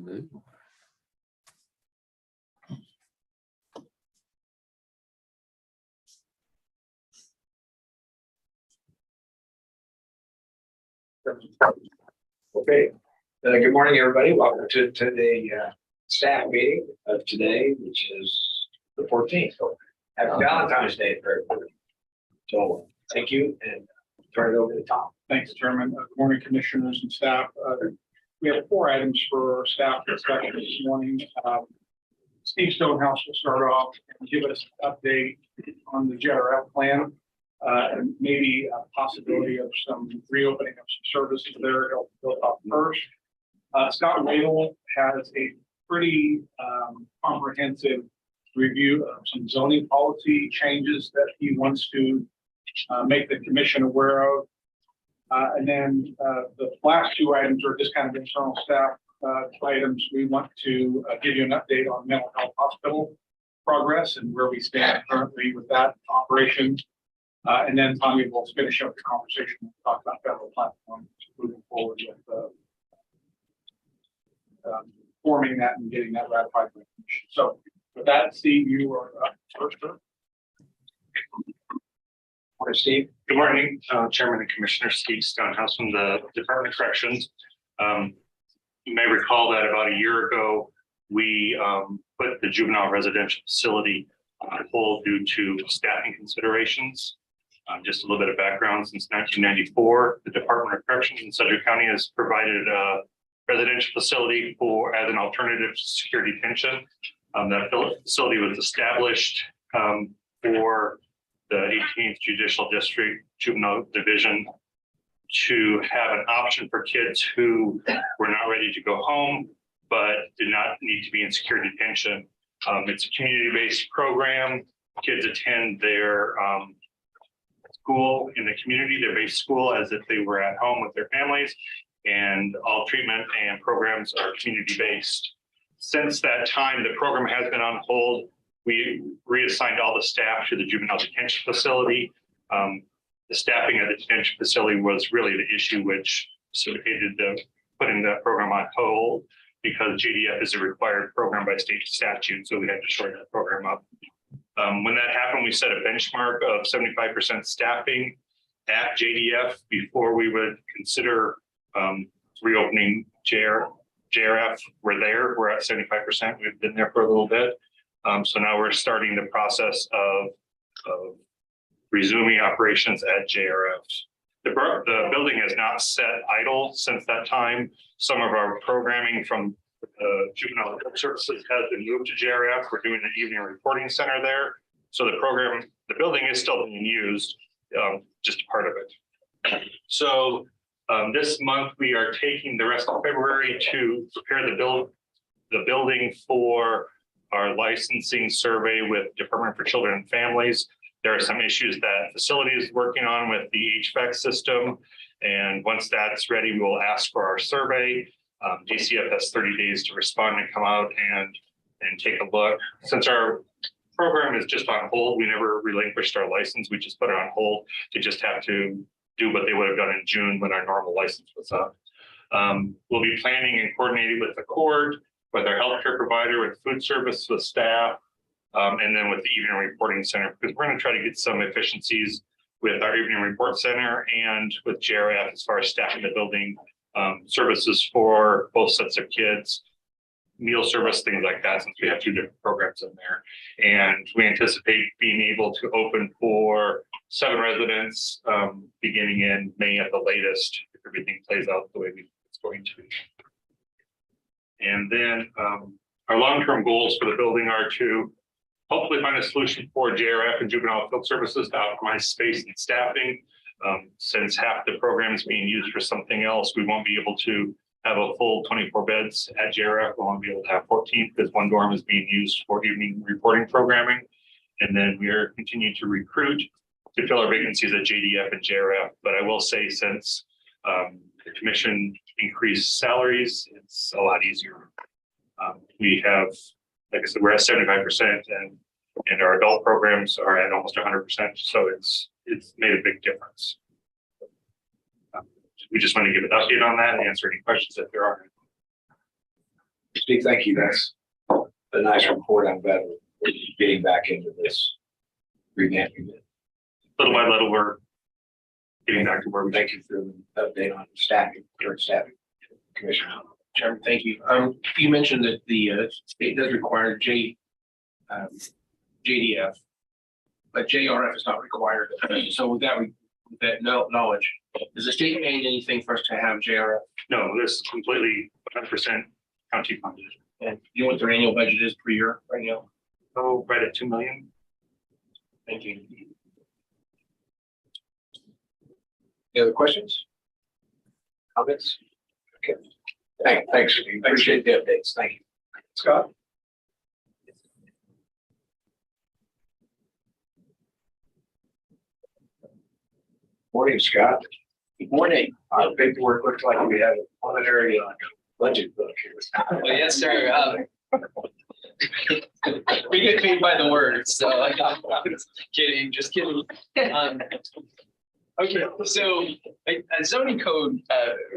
move. Okay. Good morning, everybody. Welcome to the staff meeting of today, which is the 14th. So happy Valentine's Day for everybody. So thank you, and turn it over to Tom. Thanks, Chairman. Good morning, commissioners and staff. We have 4 items for staff discussion this morning. Steve Stonehouse will start off and give us an update on the JRF plan and maybe a possibility of some reopening of some services there. He'll talk first. Scott Wadle has a pretty comprehensive review of some zoning policy changes that he wants to make the commission aware of. And then the last 2 items are just kind of internal staff items. We want to give you an update on mental health hospital progress and where we stand currently with that operation. And then Tommy will finish up the conversation and talk about federal platform moving forward with forming that and getting that ratified by the commission. So with that, Steve, you are up first. Morning, Steve. Good morning, Chairman and Commissioner Steve Stonehouse from the Department of Corrections. You may recall that about a year ago, we put the juvenile residential facility on hold due to staffing considerations. Just a little bit of background: since 1994, the Department of Corrections in Sedgwick County has provided a residential facility as an alternative to secure detention. That facility was established for the 18th Judicial District Juvenile Division to have an option for kids who were not ready to go home, but did not need to be in secure detention. It's a community-based program. Kids attend their school in the community, their base school, as if they were at home with their families, and all treatment and programs are community-based. Since that time, the program has been on hold. We reassigned all the staff to the juvenile detention facility. The staffing at the detention facility was really the issue which facilitated putting that program on hold, because JDF is a required program by state statute, so we had to shorten that program up. When that happened, we set a benchmark of 75% staffing at JDF before we would consider reopening JRF. We're at 75%. We've been there for a little bit. So now we're starting the process of resuming operations at JRF. The building has not sat idle since that time. Some of our programming from Juvenile Services has been moved to JRF. We're doing the evening reporting center there. So the building is still being used, just a part of it. So this month we are taking the rest of February to prepare the building for our licensing survey with Department for Children and Families. There are some issues that facility is working on with the HVAC system. And once that's ready, we will ask for our survey. DCF has 30 days to respond and come out and take a look. Since our program is just on hold, we never relinquished our license. We just put it on hold. They just have to do what they would have done in June when our normal license was up. We'll be planning and coordinating with the court, with our healthcare provider, with food service, with staff, and then with the evening reporting center, because we're going to try to get some efficiencies with our evening report center and with JRF as far as staffing the building, services for both sets of kids, meal service, things like that, since we have 2 different programs in there. And we anticipate being able to open for 7 residents beginning in May at the latest, if everything plays out the way it's going to. And then our long-term goals for the building are to hopefully find a solution for JRF and Juvenile Field Services to optimize space and staffing. Since half the program is being used for something else, we won't be able to have a full 24 beds at JRF. We won't be able to have 14 because 1 dorm is being used for evening reporting programming. And then we are continuing to recruit to fill our vacancies at JDF and JRF. But I will say, since the commission increased salaries, it's a lot easier. We have, like I said, we're at 75%, and our adult programs are at almost 100%. So it's made a big difference. We just want to give an update on that and answer any questions if there are. Steve, thank you. That's a nice report. I'm glad we're getting back into this revamping it. Little by little, we're getting back to where we. Thank you for the update on staffing, current staffing. Commissioner. Chairman, thank you. You mentioned that the state does require JDF, but JRF is not required. So with that knowledge, is the state paying anything for us to have JRF? No, this is completely 100% county funded. And you know what their annual budget is per year right now? Oh, right at 2 million. Thank you. Any other questions? Comments? Okay. Thanks, Steve. Appreciate the updates. Thank you. Scott? Morning, Scott. Good morning. Our paperwork looks like we have a preliminary budget book here. Well, yes, sir. We get paid by the word, so I'm kidding, just kidding. Okay, so a zoning code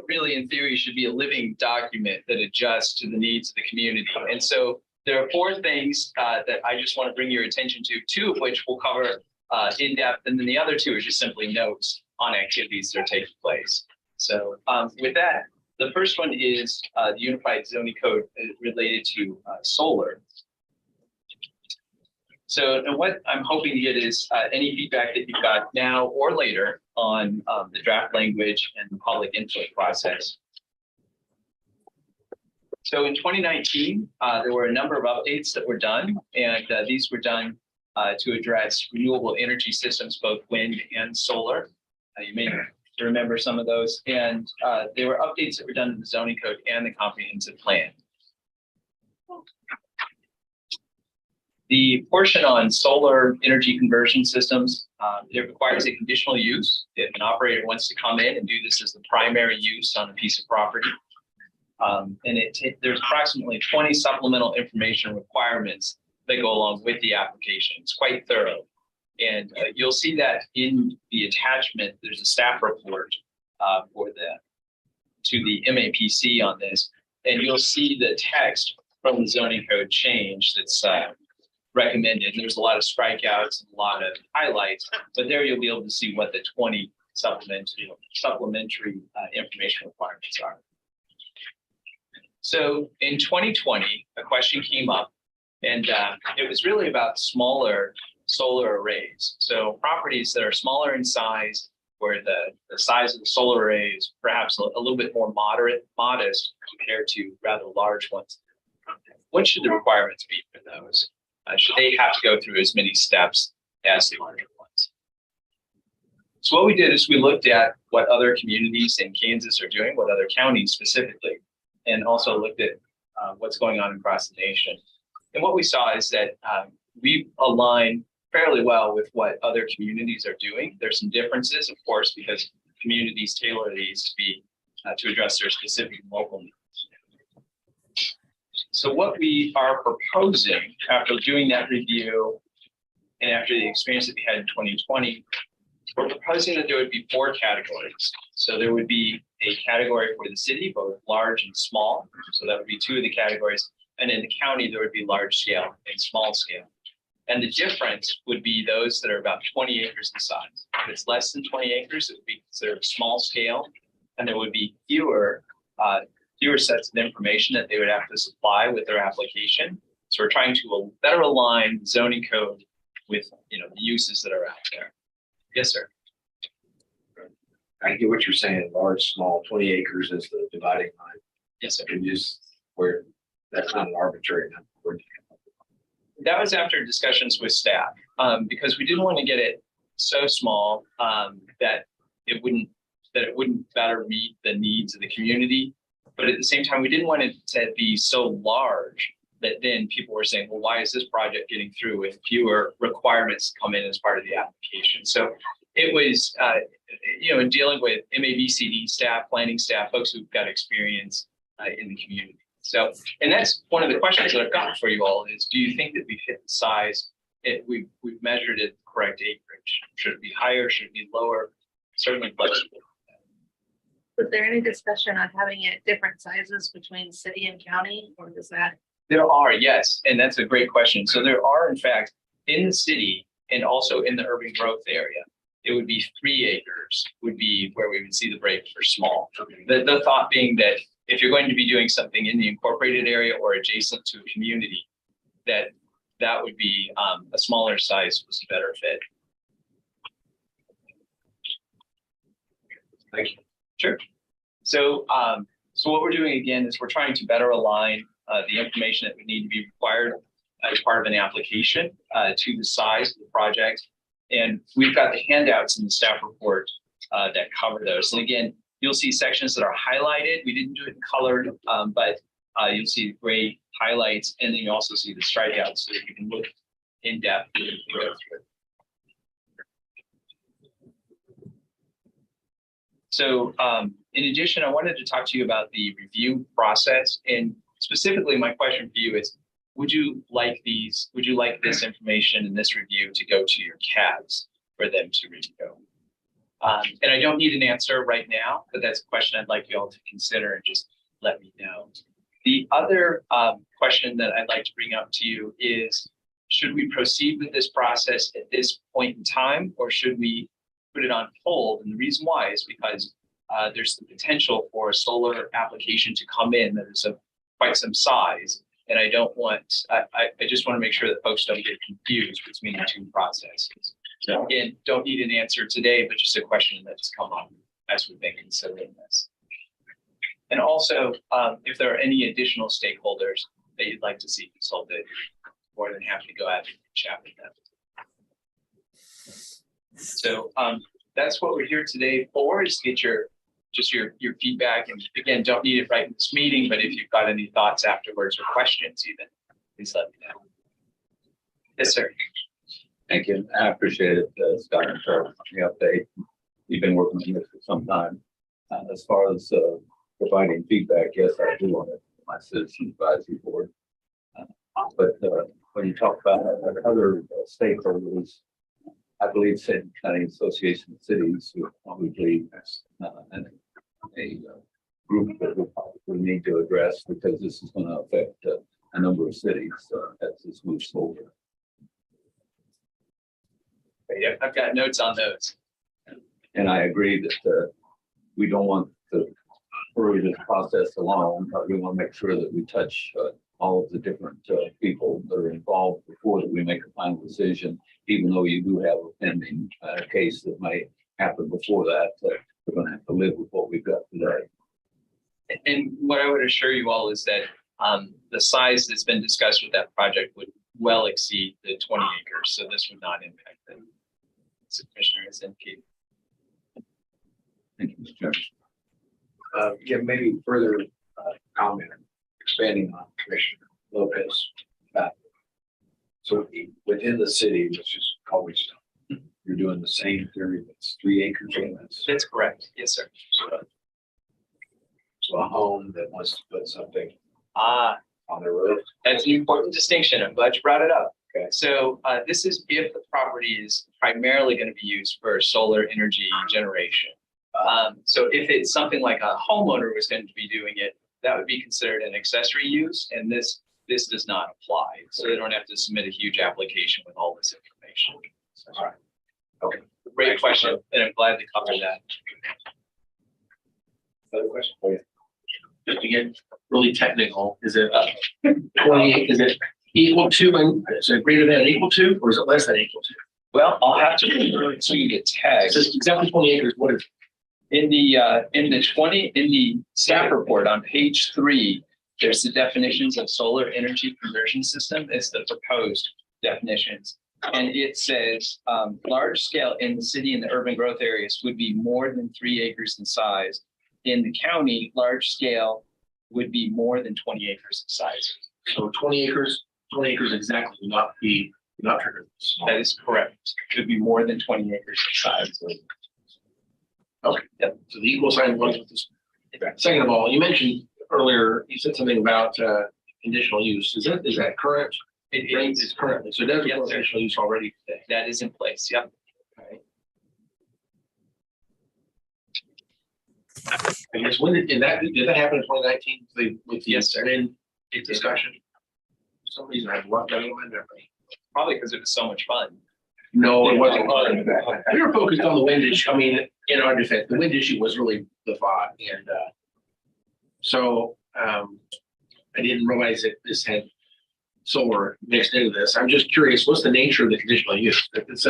really in theory should be a living document that adjusts to the needs of the community. And so there are 4 things that I just want to bring your attention to, 2 of which we'll cover in depth, and then the other 2 are just simply notes on activities that are taking place. So with that, the first one is the Unified Zoning Code related to solar. So and what I'm hoping to get is any feedback that you've got now or later on the draft language and the public input process. So in 2019, there were a number of updates that were done, and these were done to address renewable energy systems, both wind and solar. You may remember some of those, and there were updates that were done in the zoning code and the comprehensive plan. The portion on solar energy conversion systems, it requires a conditional use. If an operator wants to come in and do this as the primary use on a piece of property, and there's approximately 20 supplemental information requirements that go along with the application. It's quite thorough. And you'll see that in the attachment, there's a staff report to the MAPC on this. And you'll see the text from the zoning code change that's recommended. There's a lot of strikeouts and a lot of highlights, but there you'll be able to see what the 20 supplementary information requirements are. So in 2020, a question came up, and it was really about smaller solar arrays. So properties that are smaller in size, where the size of the solar array is perhaps a little bit more modest compared to rather large ones. What should the requirements be for those? Should they have to go through as many steps as the larger ones? So what we did is we looked at what other communities in Kansas are doing, what other counties specifically, and also looked at what's going on across the nation. And what we saw is that we align fairly well with what other communities are doing. There's some differences, of course, because communities tailor these to address their specific local needs. So what we are proposing after doing that review and after the experience that we had in 2020, we're proposing that there would be 4 categories. So there would be a category for the city, both large and small. So that would be 2 of the categories. And in the county, there would be large scale and small scale. And the difference would be those that are about 20 acres in size. If it's less than 20 acres, it would be considered small scale. And there would be fewer sets of information that they would have to supply with their application. So we're trying to better align the zoning code with the uses that are out there. Yes, sir. I get what you're saying, large, small, 20 acres is the dividing line. Yes, sir. And just where that's not an arbitrary number. That was after discussions with staff, because we didn't want to get it so small that it wouldn't better meet the needs of the community. But at the same time, we didn't want it to be so large that then people were saying, well, why is this project getting through with fewer requirements come in as part of the application? So it was, in dealing with MABCD staff, planning staff, folks who've got experience in the community. So, and that's one of the questions that I've gotten for you all is, do you think that we've hit the size? We've measured it correct acreage. Should it be higher? Should it be lower? Certainly flexible. Was there any discussion on having it different sizes between city and county, or does that? There are, yes, and that's a great question. So there are, in fact, in the city and also in the urban growth area, it would be 3 acres would be where we would see the break for small. The thought being that if you're going to be doing something in the incorporated area or adjacent to a community, that would be a smaller size was a better fit. Thank you. Sure. So, so what we're doing again is we're trying to better align the information that would need to be required as part of an application to the size of the project. And we've got the handouts in the staff report that cover those. And again, you'll see sections that are highlighted. We didn't do it in colored, but you'll see the gray highlights, and then you also see the strikeouts so that you can look in depth. So in addition, I wanted to talk to you about the review process, and specifically my question for you is, would you like this information in this review to go to your CABs for them to review? And I don't need an answer right now, but that's a question I'd like you all to consider and just let me know. The other question that I'd like to bring up to you is, should we proceed with this process at this point in time, or should we put it on hold? And the reason why is because there's the potential for a solar application to come in that is of quite some size. And I don't want, I just want to make sure that folks don't get confused between the two processes. So again, don't need an answer today, but just a question that's come up as we've been considering this. And also, if there are any additional stakeholders that you'd like to see consulted, more than happy to go out and chat with them. So that's what we're here today for, is to get your feedback. And again, don't need it right in this meeting, but if you've got any thoughts afterwards or questions even, please let me know. Yes, sir. Thank you. I appreciate it, Scott and Charles, on the update. You've been working on this for some time. As far as providing feedback, yes, I do on it, my citizen advisory board. But when you talk about other stakeholders, I believe Sedgwick County Association of Cities would probably a group that we probably need to address, because this is going to affect a number of cities as this moves forward. Yeah, I've got notes on those. And I agree that we don't want to hurry this process along, but we want to make sure that we touch all of the different people that are involved before that we make a final decision, even though you do have a pending case that might happen before that. We're going to have to live with what we've got today. And what I would assure you all is that the size that's been discussed with that project would well exceed the 20 acres. So this would not impact them. As the commissioner has indicated. Thank you, Mr. Chairman. Yeah, maybe further comment, expanding on Commissioner Lopez. So within the city, which is always done, you're doing the same theory that's 3 acres limits. That's correct. Yes, sir. So a home that wants to put something on the roof. That's an important distinction. I'm glad you brought it up. Okay. So this is if the property is primarily going to be used for solar energy generation. So if it's something like a homeowner was going to be doing it, that would be considered an accessory use, and this does not apply. So they don't have to submit a huge application with all this information. So, All right. Okay. great question, and I'm glad to cover that. Other question for you? Just to get really technical, is it 28, is it equal to, and is it greater than equal to, or is it less than equal to? Well, I'll have to, so you get It tagged. says exactly 20 acres, what is? In the staff report on page 3, there's the definitions of solar energy conversion system. It's the proposed definitions. And it says large scale in the city and the urban growth areas would be more than 3 acres in size. In the county, large scale would be more than 20 acres in size. So 20 acres exactly will not be, not triggered. That is correct. It could be more than 20 acres in size. Okay, yep. So the equal sign ones with this. Second of all, you mentioned earlier, you said something about conditional use. Is that current? It It's is. currently, so there's Yes, sir. conditional use already today. That is in place. Yep. I guess when did that happen in 2019 with the Yes, sir. then It did. discussion? For some reason I've left that in my memory. Probably because it was so much fun. No, it wasn't. We were focused on the wind issue. I mean, in our defense, the wind issue was really the thought. And so I didn't realize that this had solar mixed into this. I'm just curious, what's the nature of the conditional use? If it's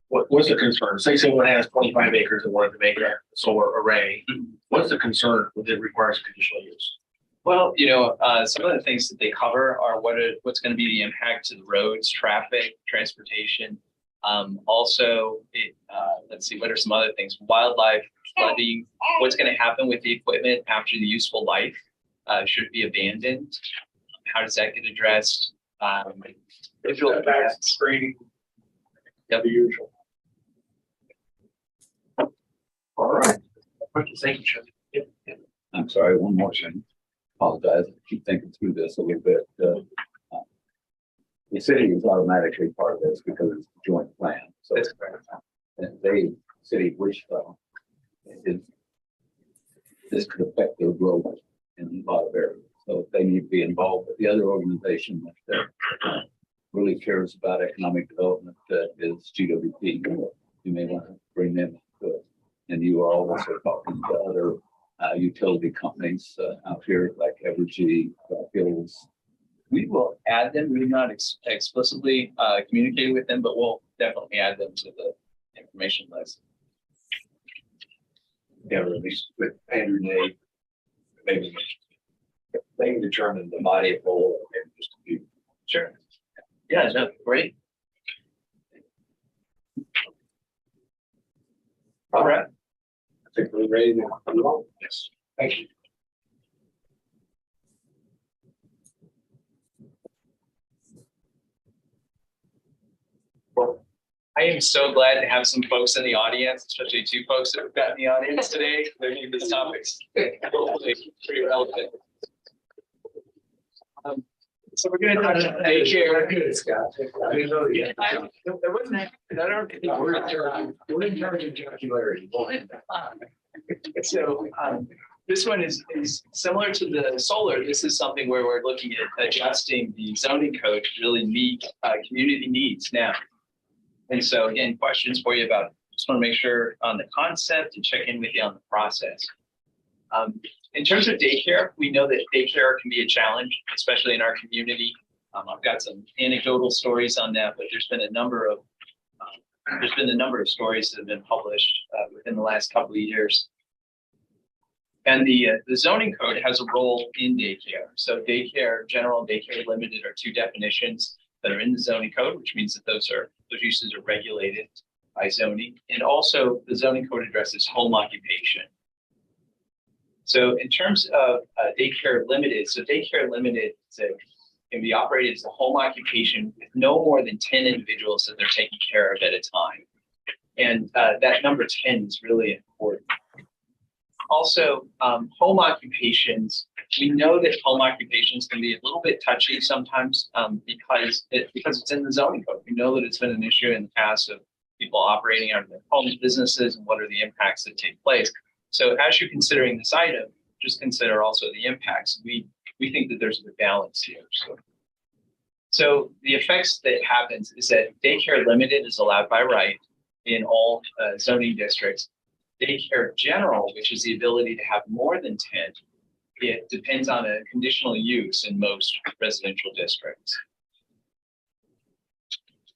what's the concern? Say someone has 25 acres and wanted to make a solar array. What's the concern when it requires a conditional use? Well, some of the things that they cover are what's going to be the impact to the roads, traffic, transportation. Also, let's see, what are some other things? Wildlife, flooding, what's going to happen with the equipment after the useful life? Should it be abandoned? How does that get addressed? Visual Setbacks, screening. Yep. The usual. All right. Thank you, Chuck. Yep. I'm sorry, one more thing. Apologize, I keep thinking through this a little bit. The city is automatically part of this because it's a joint plan. So That's correct. city of Wichita, this could affect their growth in a lot of areas. So they need to be involved. But the other organization that really cares about economic development is GWP. You may want to bring them to it. And you are also talking to other utility companies out here like Evergy, Hills. We will add them. We've not explicitly communicated with them, but we'll definitely add them to the information list. Yeah, or at least with Andrew Day, maybe they can determine the body of whole and just a few. Sure. Yeah, no, great. All right. I think we're ready to move on. Yes. Thank you. I am so glad to have some folks in the audience, especially two folks that we've got in the audience today. They need this topic's hopefully pretty relevant. So we're going to talk about daycare. Good, Scott. I didn't know yet. There wasn't that. We're in charge of jocularity. So this one is similar to the solar. This is something where we're looking at adjusting the zoning code to really meet community needs now. And so again, questions for you about, just want to make sure on the concept and check in with you on the process. In terms of daycare, we know that daycare can be a challenge, especially in our community. I've got some anecdotal stories on that, but there's been a number of stories that have been published within the last couple of years. And the zoning code has a role in daycare. So daycare, general and daycare limited are two definitions that are in the zoning code, which means that those uses are regulated by zoning. And also the zoning code addresses home occupation. So in terms of daycare limited, so daycare limited can be operated as a home occupation with no more than 10 individuals that they're taking care of at a time. And that number 10 is really important. Also, home occupations, we know that home occupations can be a little bit touchy sometimes because it's in the zoning code. We know that it's been an issue in the past of people operating out of their homes, businesses, and what are the impacts that take place. So as you're considering this item, just consider also the impacts. We think that there's a balance here. So the effects that happens is that daycare limited is allowed by right in all zoning districts. Daycare general, which is the ability to have more than 10, it depends on a conditional use in most residential districts.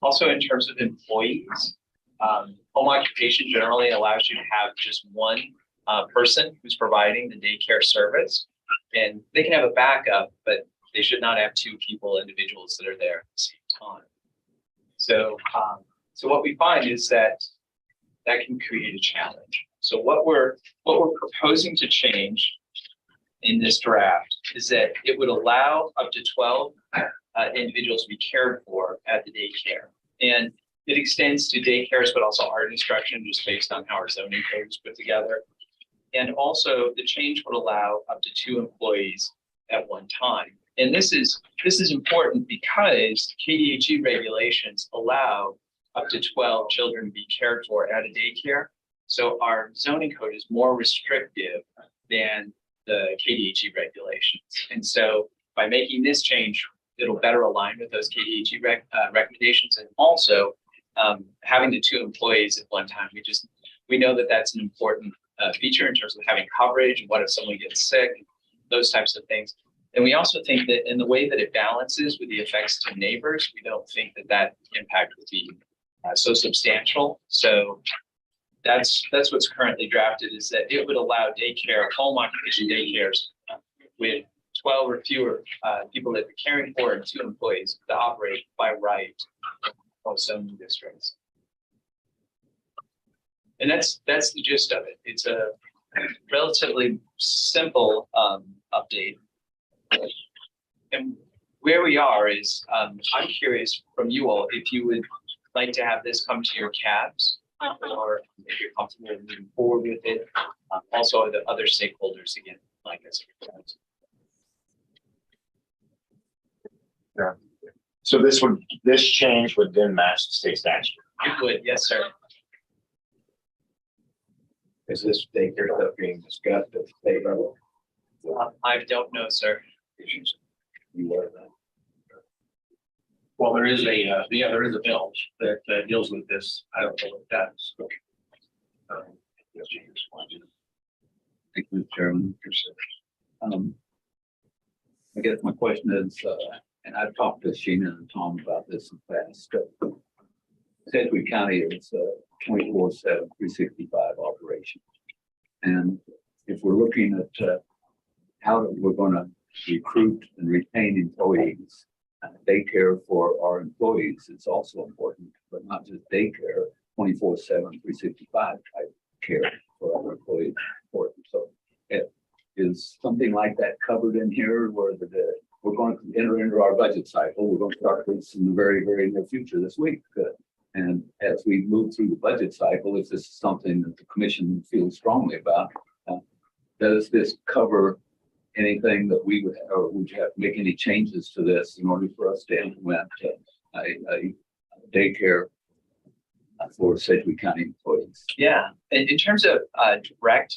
Also, in terms of employees, home occupation generally allows you to have just one person who's providing the daycare service, and they can have a backup, but they should not have two individuals that are there at the same time. So what we find is that can create a challenge. So what we're proposing to change in this draft is that it would allow up to 12 individuals to be cared for at the daycare. And it extends to daycares, but also art instruction, just based on how our zoning code is put together. And also the change would allow up to 2 employees at one time. And this is important because KDHE regulations allow up to 12 children to be cared for at a daycare. So our zoning code is more restrictive than the KDHE regulations. And so by making this change, it'll better align with those KDHE recommendations. And also having the 2 employees at one time, we know that that's an important feature in terms of having coverage. And what if someone gets sick, those types of things. And we also think that in the way that it balances with the effects to neighbors, we don't think that that impact would be so substantial. So that's what's currently drafted, is that it would allow daycare, home occupation daycares with 12 or fewer people that they're caring for and 2 employees to operate by right of zoning districts. And that's the gist of it. It's a relatively simple update. And where we are is, I'm curious from you all if you would like to have this come to your cabs, or if you're comfortable moving forward with it. Also, the other stakeholders again, like us. So this change would then match the state statute. You would, yes, sir. Is this daycare stuff being discussed at the state level? I don't know, sir. You were that. Well, there is a bill that deals with this. I don't know what that is. Thank you, Mr. Chairman. I guess my question is, and I've talked to Sheena and Tom about this in the past. Sedgwick County is 24/7, 365 operation. And if we're looking at how we're going to recruit and retain employees, daycare for our employees is also important, but not just daycare, 24/7, 365 type care for our employees is important. So is something like that covered in here, where we're going to enter into our budget cycle? We're going to start this in the very, very near future this week. And as we move through the budget cycle, if this is something that the commission feels strongly about, does this cover anything that we would, or would you have to make any changes to this in order for us to implement a daycare for Sedgwick County employees? Yeah, in terms of direct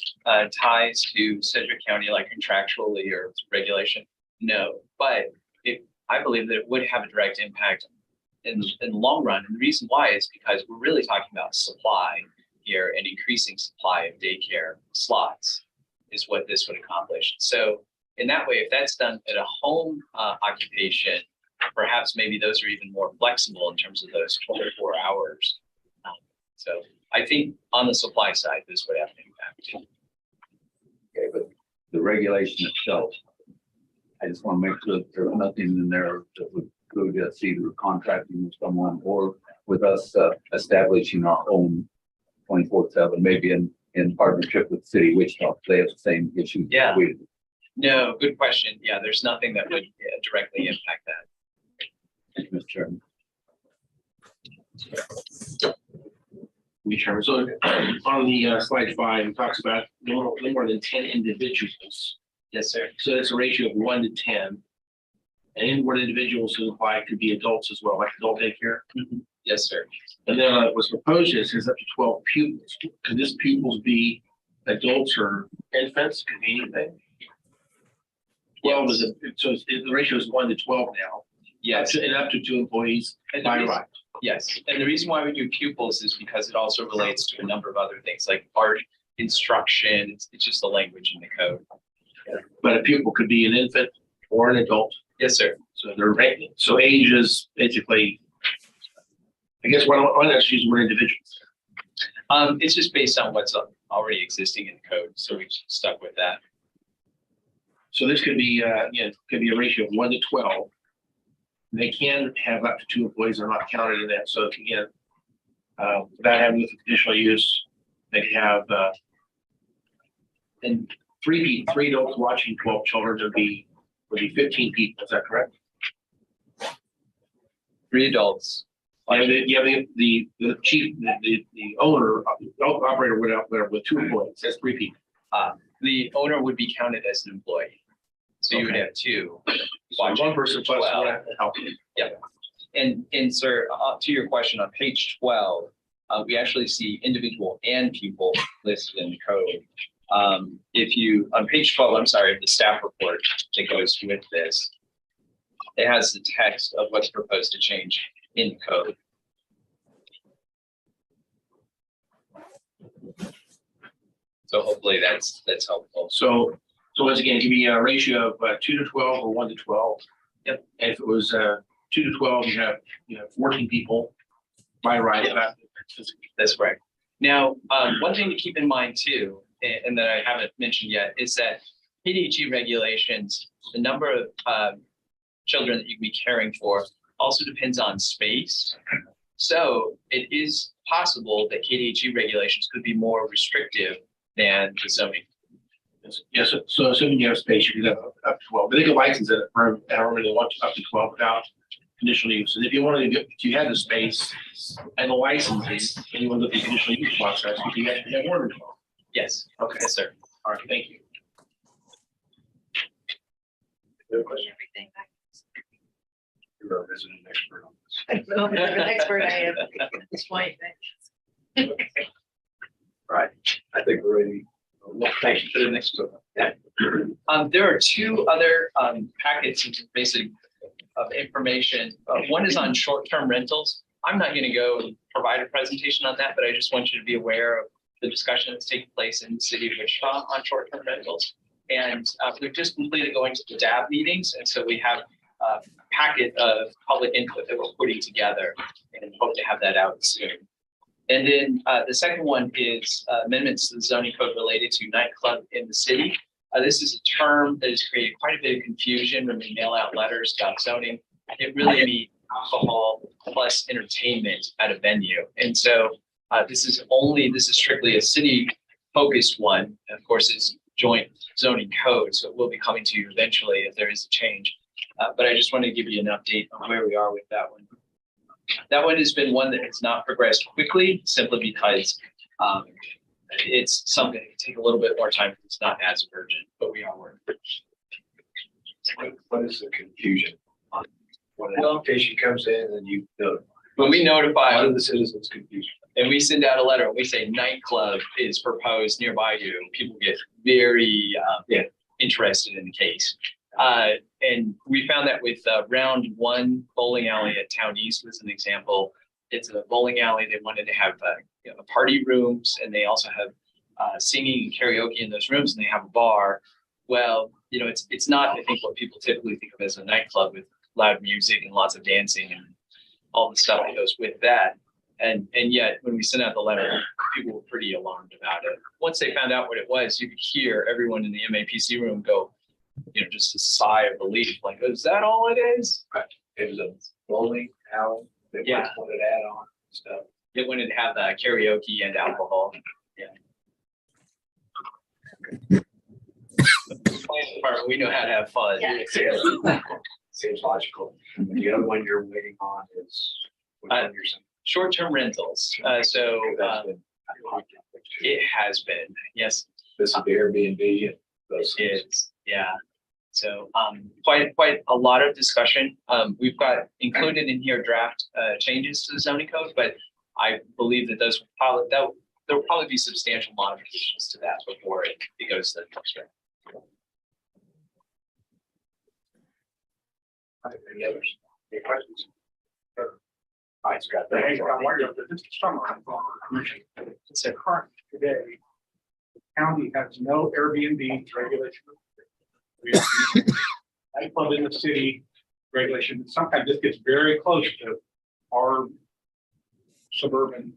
ties to Sedgwick County, like contractually or regulation, no. But I believe that it would have a direct impact in the long run. And the reason why is because we're really talking about supply here, and increasing supply of daycare slots is what this would accomplish. So in that way, if that's done at a home occupation, perhaps maybe those are even more flexible in terms of those 24 hours. So I think on the supply side, this would have an impact. Okay, but the regulation itself, I just want to make sure that there's nothing in there that would go to us either contracting with someone or with us establishing our own 24/7, maybe in partnership with City of Wichita. They have the same issues. Yeah. We do. No, good question. Yeah, there's nothing that would directly impact that. Thank you, Mr. Chairman. Chairman. So on the slide 5, it talks about no more than 10 individuals. Yes, sir. So that's a ratio of 1 to 10. And inward individuals who apply could be adults as well, like adult daycare. Yes, sir. And then what's proposed is up to 12 pupils. Could this pupils be adults or infants? Could be anything. 12 is the ratio is 1 to 12 now. Yes. And up to 2 employees by right. Yes, and the reason why we do pupils is because it also relates to a number of other things like art, instruction. It's just the language in the code. But a pupil could be an infant or an adult. Yes, sir. So they're ranked. So age is basically, I guess why don't I use the word individuals? It's just based on what's already existing in the code, so we stuck with that. So this could be, could be a ratio of 1 to 12. They can have up to 2 employees. They're not counted in that. So again, without having the conditional use, they could have, and 3 adults watching 12 children would be 15 people. Is that correct? 3 adults. You have the chief, the owner, operator, whatever, with 2 employees. That's 3 people. The owner would be counted as an employee. So you would have 2. So 1 person plus 1 help. Yeah. And sir, to your question on page 12, we actually see individual and people listed in the code. If you, on page 12, I'm sorry, of the staff report that goes with this, it has the text of what's proposed to change in the code. So hopefully that's helpful. So once again, it can be a ratio of 2 to 12 or 1 to 12. Yep. And if it was 2 to 12, you have 14 people by right. Yep. That's right. Now, one thing to keep in mind too, and that I haven't mentioned yet, is that KDHE regulations, the number of children that you can be caring for also depends on space. So it is possible that KDHE regulations could be more restrictive than the zoning. Yes. So assuming you have space, you can have up to 12. But they can license it for however they want up to 12 without conditional use. And if you wanted to, if you had the space and the licensing, and you want to look at the conditional use process, you can have more than 12. Yes. Okay. Yes, sir. All right. Thank you. Everything. You're a resident expert on this. I don't know if I'm an expert I am at this point. Right. I think we're ready. Well, thank you for the next one. Yeah. There are two other packets basically of information. One is on short-term rentals. I'm not going to go and provide a presentation on that, but I just want you to be aware of the discussion that's taking place in the city of Wichita on short-term rentals. And we've just completed going to the DAB meetings, and so we have a packet of public input that we're putting together and hope to have that out soon. And then the second one is amendments to the zoning code related to nightclub in the city. This is a term that has created quite a bit of confusion when we mail out letters about zoning. It really means alcohol plus entertainment at a venue. And so this is strictly a city focused one. And of course, it's joint zoning code, so it will be coming to you eventually if there is a change. But I just want to give you an update on where we are with that one. That one has been one that has not progressed quickly, simply because it's something that can take a little bit more time. It's not as urgent, but we are working. What is the confusion on when an application comes in and you know? When we notify What are the citizens confused? and we send out a letter, and we say nightclub is proposed nearby you, people get very interested in the case. And we found that with round one bowling alley at Town East was an example. It's a bowling alley. They wanted to have party rooms, and they also have singing and karaoke in those rooms, and they have a bar. Well, it's not, I think, what people typically think of as a nightclub with loud music and lots of dancing and all the stuff that goes with that. And yet, when we sent out the letter, people were pretty alarmed about it. Once they found out what it was, you could hear everyone in the MAPC room go, just a sigh of relief, like, is that all it is? Right. It was a bowling alley. They wanted to add on stuff. They wanted to have karaoke and alcohol. Department, we know how to have fun. Yeah. Seems logical. The other one you're waiting on is which one you're saying? Short-term rentals. It has been, yes. This is the Airbnb and those things. It's, yeah. So quite a lot of discussion. We've got included in here draft changes to the zoning code, but I believe that those will there will probably be substantial modifications to that before it goes to the next round. Any others? Any questions? All right, Scott. Hey, I'm wondering if this is summarized on the commission. It's a current today. The county has no Airbnb regulation. We have nightclub in the city regulation. Sometimes this gets very close to our suburban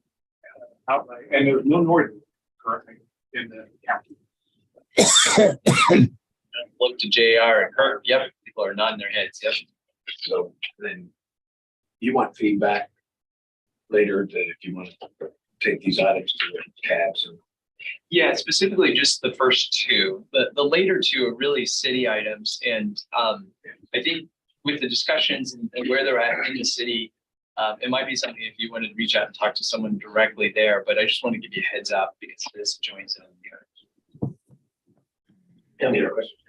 outlay, and there's no northern currently in the county. Look to JR and Kurt. Yep, people are nodding their heads. Yep. So then you want feedback later that if you want to take these items to the cabs and Yeah, specifically just the first two. The later two are really city items. And I think with the discussions and where they're at in the city, it might be something if you wanted to reach out and talk to someone directly there, but I just want to give you a heads up because this joins in here. any other questions?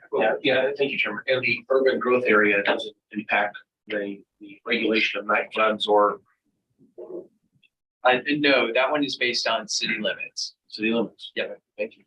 Yeah, thank you, Chairman. And the urban growth area doesn't impact the regulation of nightclubs or No, that one is based on city limits. City limits. Yep. Thank you.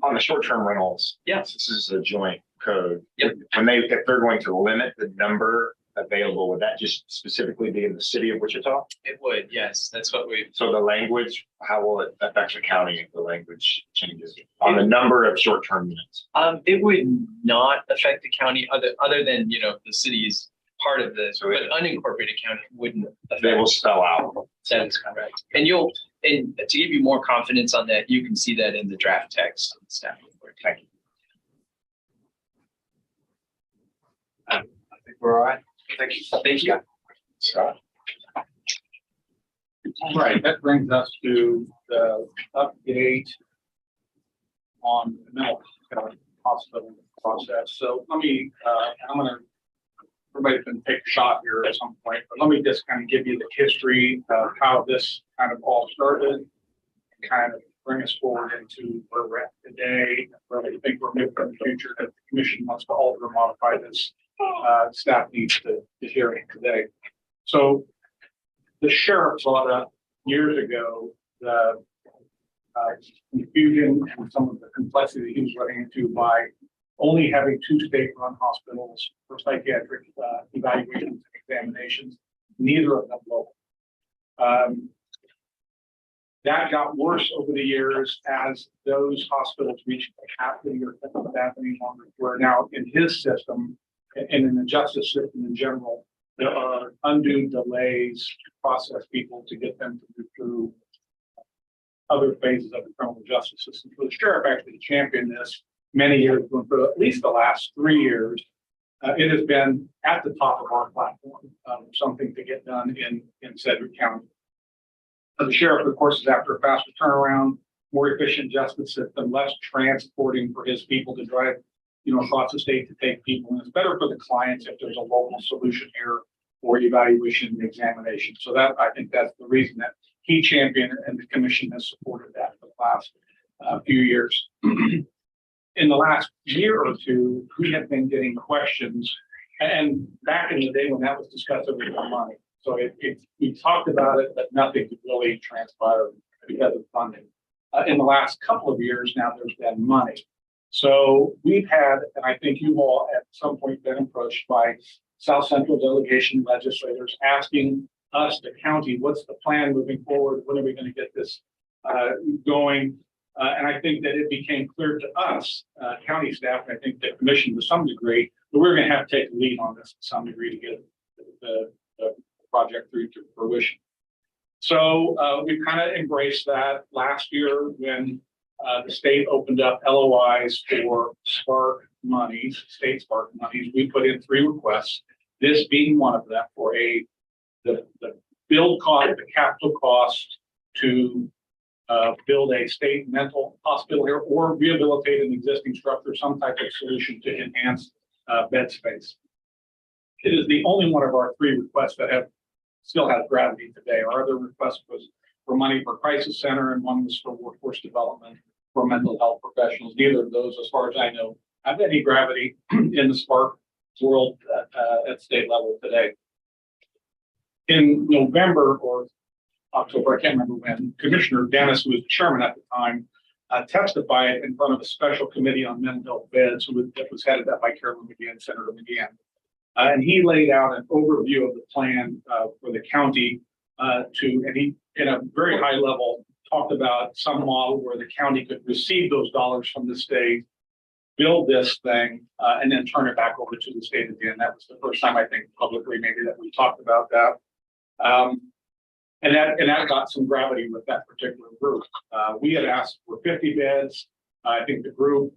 On the short-term rentals. Yes. This is a joint code. Yep. If they're going to limit the number available, would that just specifically be in the city of Wichita? It would, yes, that's what we've, So the language, how will it affect the county if the language changes on the number of short-term units? it would not affect the county other than, you know, the city's part of this, So but unincorporated county wouldn't They will affect. spell out. That is correct. And to give you more confidence on that, you can see that in the draft text of the staff report. Thank you. I think we're all right. Thank you. Thank you. Scott? Right, that brings us to the update on the mental health hospital process. So let me, everybody's going to take a shot here at some point, but let me just kind of give you the history of how this kind of all started, and kind of bring us forward into where we're at today, where we think we're moving in the future, that the commission wants to alter or modify this. Staff needs to hear it today. So the sheriff brought up years ago the confusion and some of the complexity he was running into by only having 2 state-run hospitals for psychiatric evaluations and examinations, neither of them local. That got worse over the years as those hospitals reached capacity or capacity longer. Where now in his system and in the justice system in general, there are undue delays to process people to get them to move through other phases of the criminal justice system. So the sheriff actually championed this many years ago. For at least the last 3 years, it has been at the top of our platform, something to get done in Sedgwick County. The sheriff, of course, is after a faster turnaround, more efficient justice system, less transporting for his people to drive, across the state to take people. And it's better for the clients if there's a local solution here for evaluation and examination. So that, I think that's the reason that he championed and the commission has supported that for the last few years. In the last year or two, we have been getting questions, and back in the day when that was discussed, it was the money. So we talked about it, but nothing could really transpire because of funding. In the last couple of years now, there's been money. So we've had, and I think you've all at some point been approached by South Central delegation legislators asking us, the county, what's the plan moving forward? When are we going to get this going? And I think that it became clear to us, county staff, and I think the commission to some degree, that we're going to have to take the lead on this to some degree to get the project through to fruition. So we've kind of embraced that. Last year when the state opened up LOIs for Spark monies, state Spark monies, we put in 3 requests, this being one of them for the build cost, the capital cost to build a state mental hospital here or rehabilitate an existing structure, some type of solution to enhance bed space. It is the only one of our 3 requests that still has gravity today. Our other request was for money for crisis center and one was for workforce development for mental health professionals. Neither of those, as far as I know, have any gravity in the Spark world at state level today. In November or October, I can't remember when, Commissioner Dennis, who was the chairman at the time, testified in front of a special committee on mental health beds that was headed up by Carolyn McGinn, Senator McGinn. And he laid out an overview of the plan for the county and he, in a very high level, talked about some model where the county could receive those dollars from the state, build this thing, and then turn it back over to the state at the end. That was the first time I think publicly maybe that we talked about that. And that got some gravity with that particular group. We had asked for 50 beds. I think the group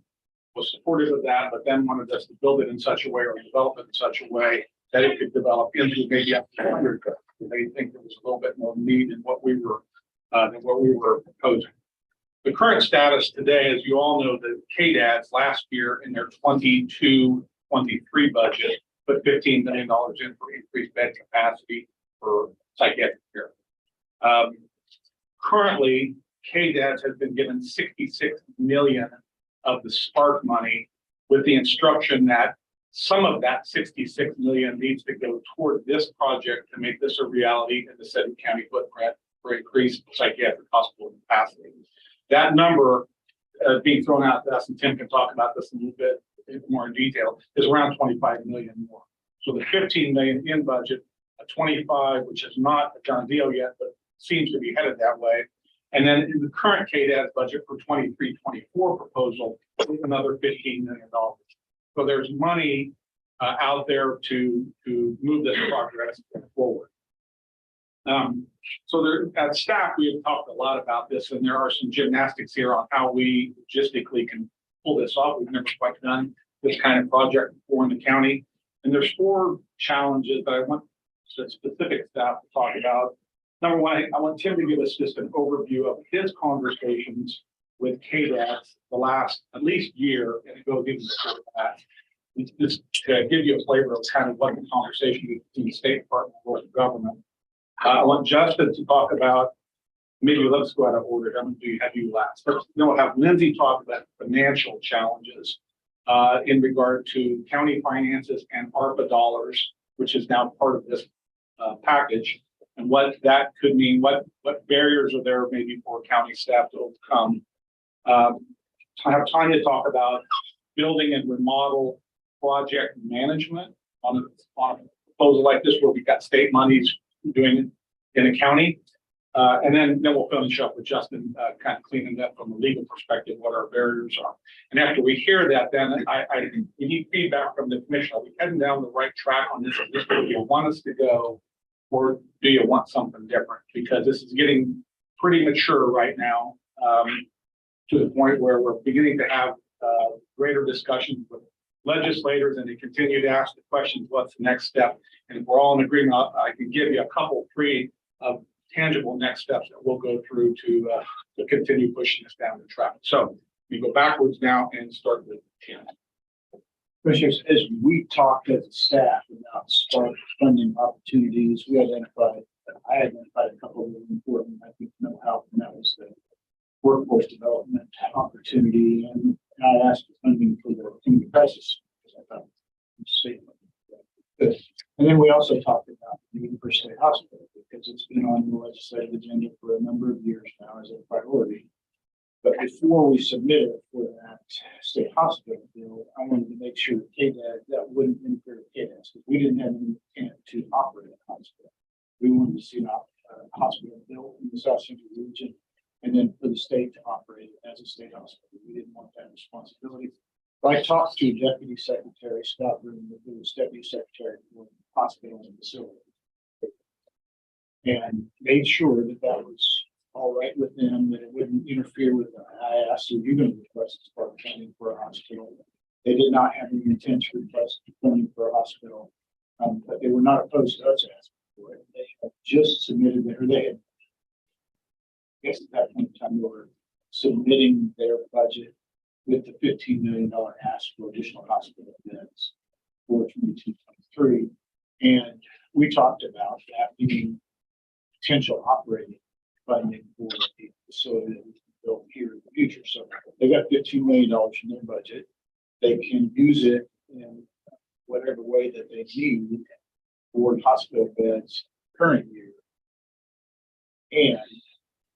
was supportive of that, but then wanted us to build it in such a way or develop it in such a way that it could develop into maybe up to 100. They think there was a little bit more need than what we were proposing. The current status today, as you all know, the KDADs last year in their 22-23 budget put $15 million in for increased bed capacity for psychiatric care. Currently, KDADs has been given $66 million of the Spark money with the instruction that some of that 66 million needs to go toward this project to make this a reality in the Sedgwick County footprint for increased psychiatric hospital capacity. That number being thrown out to us, and Tim can talk about this a little bit more in detail, is around 25 million more. So the 15 million in budget, a 25, which is not a done deal yet, but seems to be headed that way. And then in the current KDAS budget for 23-24 proposal, another $15 million. So there's money out there to move this progress forward. So there, at staff, we have talked a lot about this, and there are some gymnastics here on how we logistically can pull this off. We've never quite done this kind of project before in the county. And there's 4 challenges that I want the specific staff to talk about. Number one, I want Tim to give us just an overview of his conversations with KDAS the last at least year, and it goes even before that. It's just to give you a flavor of kind of what the conversation between the State Department and local government. I want Justin to talk about, maybe let's go out of order. I'm going to have you last. First, then we'll have Lindsay talk about financial challenges in regard to county finances and ARPA dollars, which is now part of this package, and what that could mean, what barriers are there maybe for county staff to overcome. I have time to talk about building and remodel project management on a proposal like this, where we've got state monies doing it in a county. And then we'll finish up with Justin kind of cleaning up from a legal perspective what our barriers are. And after we hear that, then we need feedback from the commission. Are we heading down the right track on this? Is this where you want us to go, or do you want something different? Because this is getting pretty mature right now, to the point where we're beginning to have greater discussions with legislators, and they continue to ask the questions, what's the next step? And if we're all in agreement, I can give you a couple tangible next steps that we'll go through to continue pushing this down the track. So we go backwards now and start with Tim. Commissioners, as we talked as a staff about spark funding opportunities, I identified a couple of really important, I think, know-how, and that was the workforce development opportunity. And I asked for funding for the community crisis, because I thought it was safe. And then we also talked about the University Hospital, because it's been on the legislative agenda for a number of years now as a priority. But before we submitted for that state hospital bill, I wanted to make sure that wouldn't interfere with KDAS, because we didn't have any intent to operate a hospital. We wanted to see a hospital built in the South Central region, and then for the state to operate it as a state hospital. We didn't want that responsibility. But I talked to Deputy Secretary Scott Room, who was Deputy Secretary for the hospital and facility, and made sure that that was all right with them, that it wouldn't interfere with them. I asked, are you going to request spark funding for a hospital? They did not have any intent to request funding for a hospital, but they were not opposed to us asking for it. They had just submitted it, or they had, I guess at that point in time, they were submitting their budget with the $15 million ask for additional hospital beds for 22-23. And we talked about that being potential operating funding for the facility that we can build here in the future. So they got $15 million in their budget. They can use it in whatever way that they need for hospital beds current year. And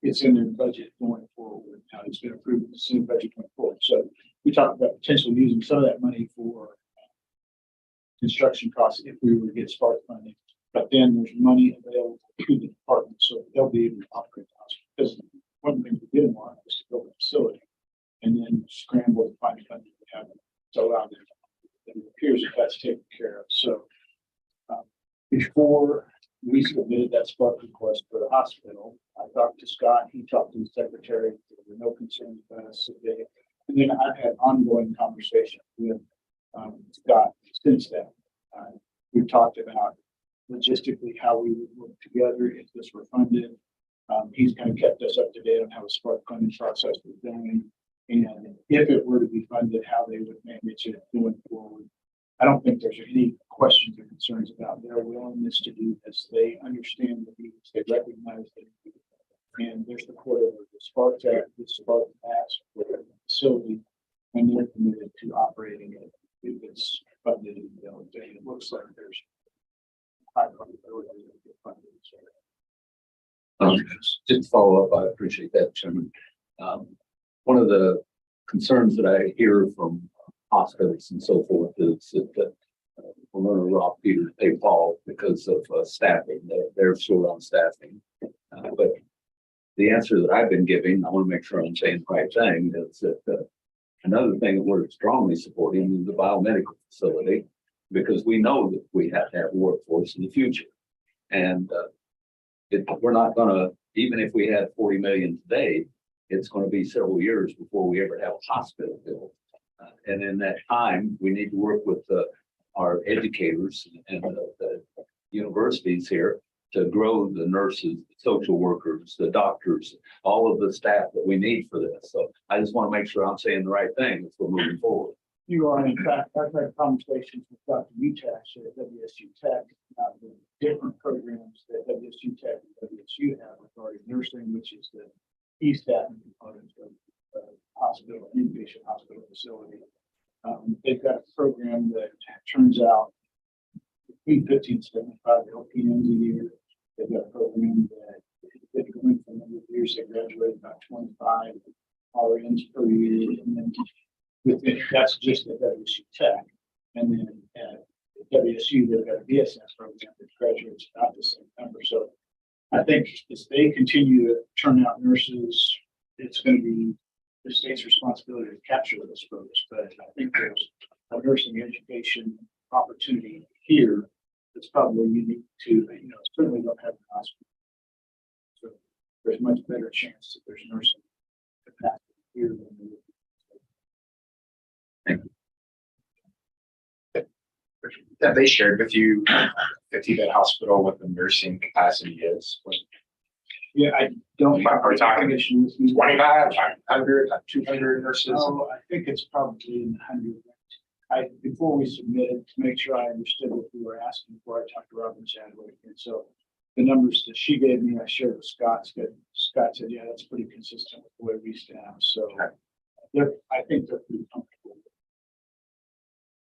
it's in their budget going forward. Now it's been approved in the same budget going forward. So we talked about potentially using some of that money for construction costs if we were to get spark funding. But then there's money available to the department, so they'll be able to operate the hospital. Because one of the things we didn't want was to build a facility and then scramble to find funding to have it. So out there, it appears that that's taken care of. So before we submitted that spark request for the hospital, I talked to Scott. He talked to the secretary. There were no concerns about us today. And then I've had ongoing conversations with Scott since then. We've talked about logistically how we would work together if this were funded. He's kind of kept us up to date on how the spark funding process was going, and if it were to be funded, how they would manage it going forward. I don't think there's any questions or concerns about their willingness to do this. They understand the needs, they recognize the needs, and their support of the Spark Act, the Spark Act for the facility, and they're committed to operating it if it's funded and looks like there's high probability of get funded. Just to follow up, I appreciate that, Chairman. One of the concerns that I hear from hospitals and so forth is that we're going to rob Peter to pay Paul because of staffing. They're short on staffing. But the answer that I've been giving, I want to make sure I'm saying the right thing, is that another thing that we're strongly supporting is the biomedical facility, because we know that we have to have workforce in the future. And we're not going to, even if we had 40 million today, it's going to be several years before we ever have a hospital built. And in that time, we need to work with our educators and the universities here to grow the nurses, the social workers, the doctors, all of the staff that we need for this. So I just want to make sure I'm saying the right thing as we're moving forward. You are, in fact, I've had conversations with Dr. Utash at WSU Tech about the different programs that WSU Tech and WSU have regarding nursing, which is the key staffing component of hospital, inpatient hospital facility. They've got a program that turns out between 50 and 75 LPNs a year. They've got a program that they're going from the years they graduate about 25 RNs per year, and then within, that's just at WSU Tech. And then at WSU, they've got a BSS program that graduates about the same number. So I think as they continue to turn out nurses, it's going to be the state's responsibility to capture those folks. But I think there's a nursing education opportunity here that's probably unique to, certainly don't have a hospital. So there's much better chance that there's nursing capacity here than there would. Have they shared with you 50-bed hospital what the nursing capacity is? Yeah, I don't. Are we talking 25, 500, 200 nurses? No, I think it's probably in the hundred. Before we submitted, to make sure I understood what we were asking for, I talked to Robin Sedgwick, and so the numbers that she gave me, I shared with Scott. Scott said, yeah, that's pretty consistent with the way we stand. So I think they're pretty comfortable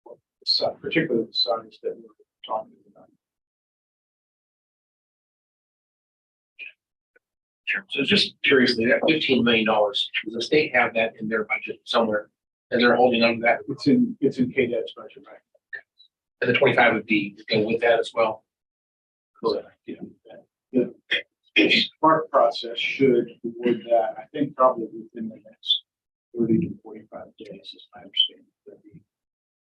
with particularly the size that we're talking about. Sure. So just curiously, that $15 million, does the state have that in their budget somewhere? And they're holding on to that? It's in KDE's budget, right? And the 25 would be with that as well? So, the SMART process should award that, I think probably within the next 30 to 45 days, is my understanding. That the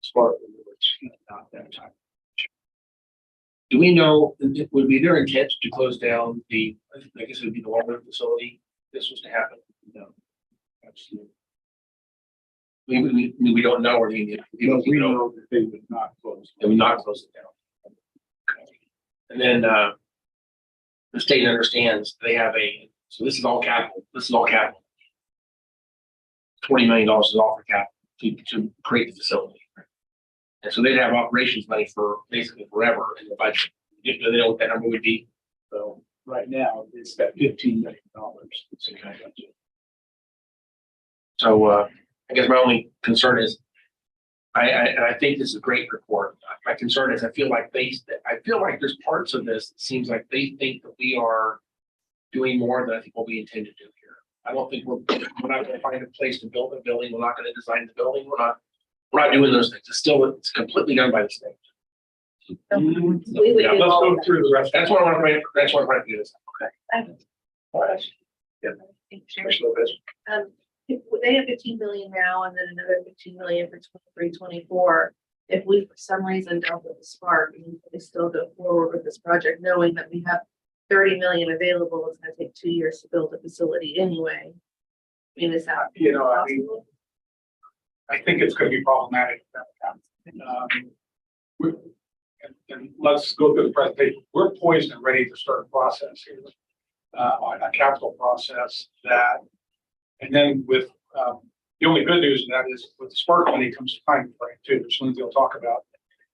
SMART awards, not that time. Do we know, would be their intent to close down I guess it would be the Walmart facility, this was to happen? No, absolutely. We don't know, or we We know that they would not close. They would not close it down. And then the state understands they have so this is all capital. $20 million is all for capital to create the facility. And so they'd have operations money for basically forever in the budget. Do they know what that number would be? So right now, it's that $15 million. It's in the budget. So I guess my only concern is, I think this is a great report. My concern is I feel like there's parts of this that seems like they think that we are doing more than I think what we intend to do here. I don't think we're not going to find a place to build a building. We're not going to design the building. We're not doing those things. It's completely done by the state. We Yeah, let's go through the rest. That's what I want to do this. Okay. All right. Yeah. Commissioner Lopez. They have 15 million now and then another 15 million for 23-24. If we for some reason don't get the SMART, we still go forward with this project, knowing that we have 30 million available. It's going to take 2 years to build a facility anyway. I mean, is that possible? I think it's going to be problematic. And let's go through the presentation. We're poised and ready to start a process here, on a capital process that, and then with the only good news in that is with the SMART money comes time frame too, which Lindsay will talk about.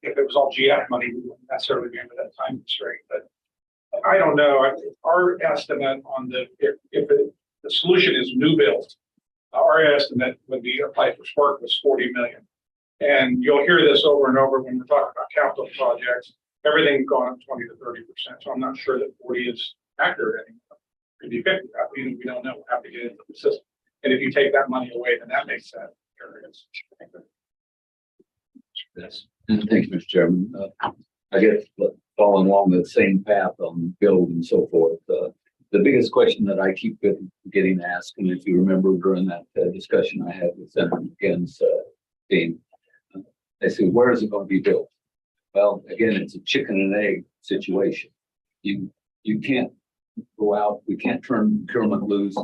If it was all GF money, we wouldn't necessarily be under that time constraint. But I don't know. Our estimate on if the solution is new build, our estimate when we applied for SMART was 40 million. And you'll hear this over and over when we're talking about capital projects, everything gone up 20 to 30%. So I'm not sure that 40 is accurate anymore. Could be 50, we don't know, we'll have to get into the system. And if you take that money away, then that makes sense. Yes. Thank you, Mr. Chairman. I guess following along the same path on build and so forth, the biggest question that I keep getting asked, and if you remember during that discussion I had with Senator McGinn's team, they said, where is it going to be built? Well, again, it's a chicken and egg situation. You can't go out, we can't turn procurement loose,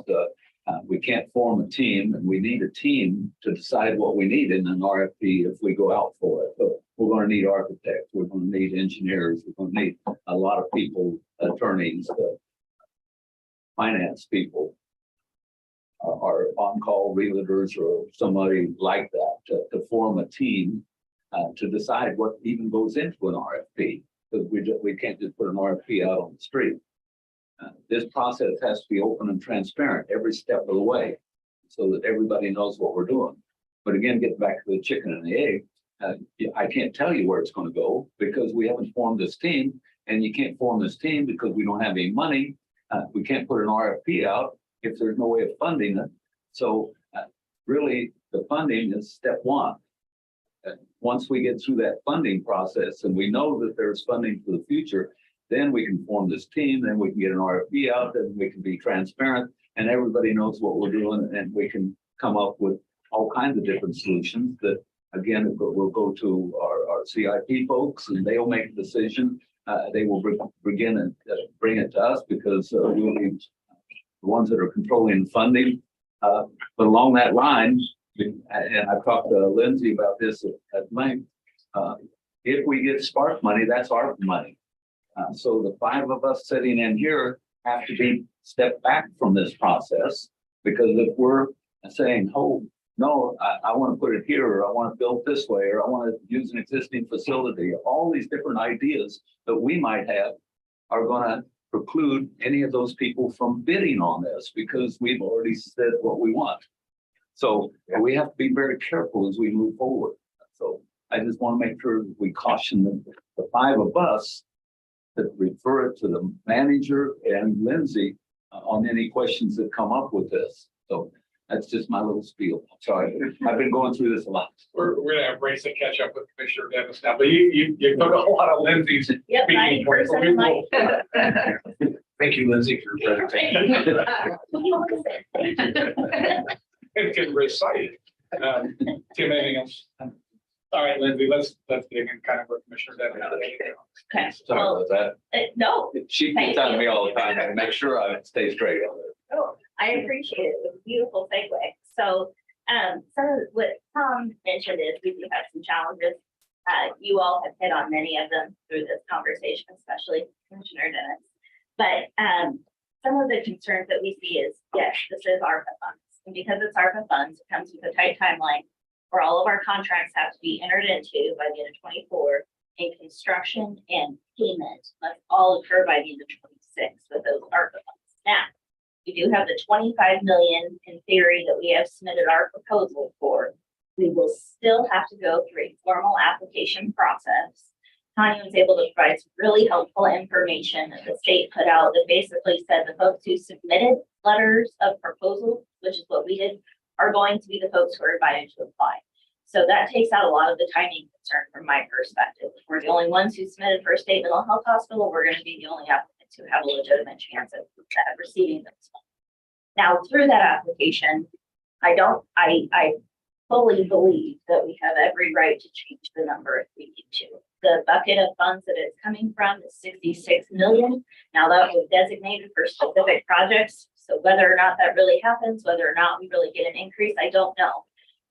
we can't form a team, and we need a team to decide what we need in an RFP if we go out for it. So we're going to need architects, we're going to need engineers, we're going to need a lot of people, attorneys, finance people, our on-call realtors or somebody like that to form a team to decide what even goes into an RFP, because we can't just put an RFP out on the street. This process has to be open and transparent every step of the way so that everybody knows what we're doing. But again, getting back to the chicken and the egg, I can't tell you where it's going to go because we haven't formed this team, and you can't form this team because we don't have any money. We can't put an RFP out if there's no way of funding it. So really, the funding is step one. Once we get through that funding process and we know that there's funding for the future, then we can form this team, then we can get an RFP out, then we can be transparent and everybody knows what we're doing, and we can come up with all kinds of different solutions that, again, we'll go to our CIP folks and they'll make a decision. They will begin and bring it to us because we'll be the ones that are controlling funding. But along that line, and I've talked to Lindsay about this at length, if we get spark money, that's our money. So the five of us sitting in here have to be stepped back from this process, because if we're saying, oh, no, I want to put it here, or I want to build this way, or I want to use an existing facility, all these different ideas that we might have are going to preclude any of those people from bidding on this because we've already said what we want. So we have to be very careful as we move forward. So I just want to make sure that we caution the five of us that refer it to the manager and Lindsay on any questions that come up with this. So that's just my little spiel. Sorry, I've been going through this a lot. We're gonna have race to catch up with Commissioner Dennis now, but you took a lot of Lindsay's. Yep, speaking points, so we 90% will- Thank you, Lindsay, for your presentation. It's getting very excited. Tim, anything else? All right, Lindsay, let's dig in kind of what Commissioner Dennis. Okay, Sorry well, about no, that. She keeps on me all the time and make sure I stay straight on it. oh, I appreciate it. It was a beautiful segue. So, some of what Tom mentioned is we do have some challenges. You all have hit on many of them through this conversation, especially Commissioner Dennis. But, some of the concerns that we see is, yes, this is ARPA funds. And because it's ARPA funds, it comes with a tight timeline where all of our contracts have to be entered into by the end of 24, and construction and payment must all occur by the end of 26 with those ARPA funds. Now, we do have the 25 million in theory that we have submitted our proposal for. We will still have to go through a formal application process. Tanya was able to provide some really helpful information that the state put out that basically said the folks who submitted letters of proposal, which is what we did, are going to be the folks who are invited to apply. So that takes out a lot of the timing concern from my perspective. If we're the only ones who submitted for a state mental health hospital, we're going to be the only applicants who have a legitimate chance of receiving those funds. Now, through that application, I fully believe that we have every right to change the number if we need to. The bucket of funds that it's coming from is 66 million. Now that was designated for specific projects. So whether or not that really happens, whether or not we really get an increase, I don't know.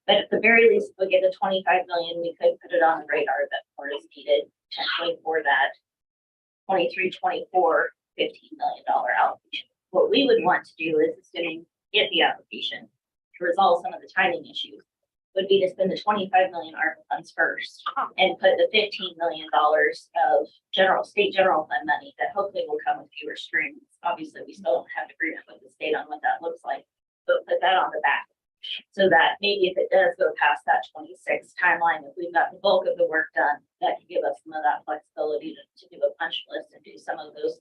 But at the very least, if we get the 25 million, we could put it on the radar that more is needed potentially for that 23, 24, $15 million allocation. What we would want to do is, assuming get the application to resolve some of the timing issues, would be to spend the 25 million ARPA funds first and put the $15 million of state general fund money that hopefully will come with fewer strings. Obviously, we still don't have agreement with the state on what that looks like, but put that on the back So that maybe if it does go past that 26 timeline, if we've got the bulk of the work done, that could give us some of that flexibility to do a punch list and do some of those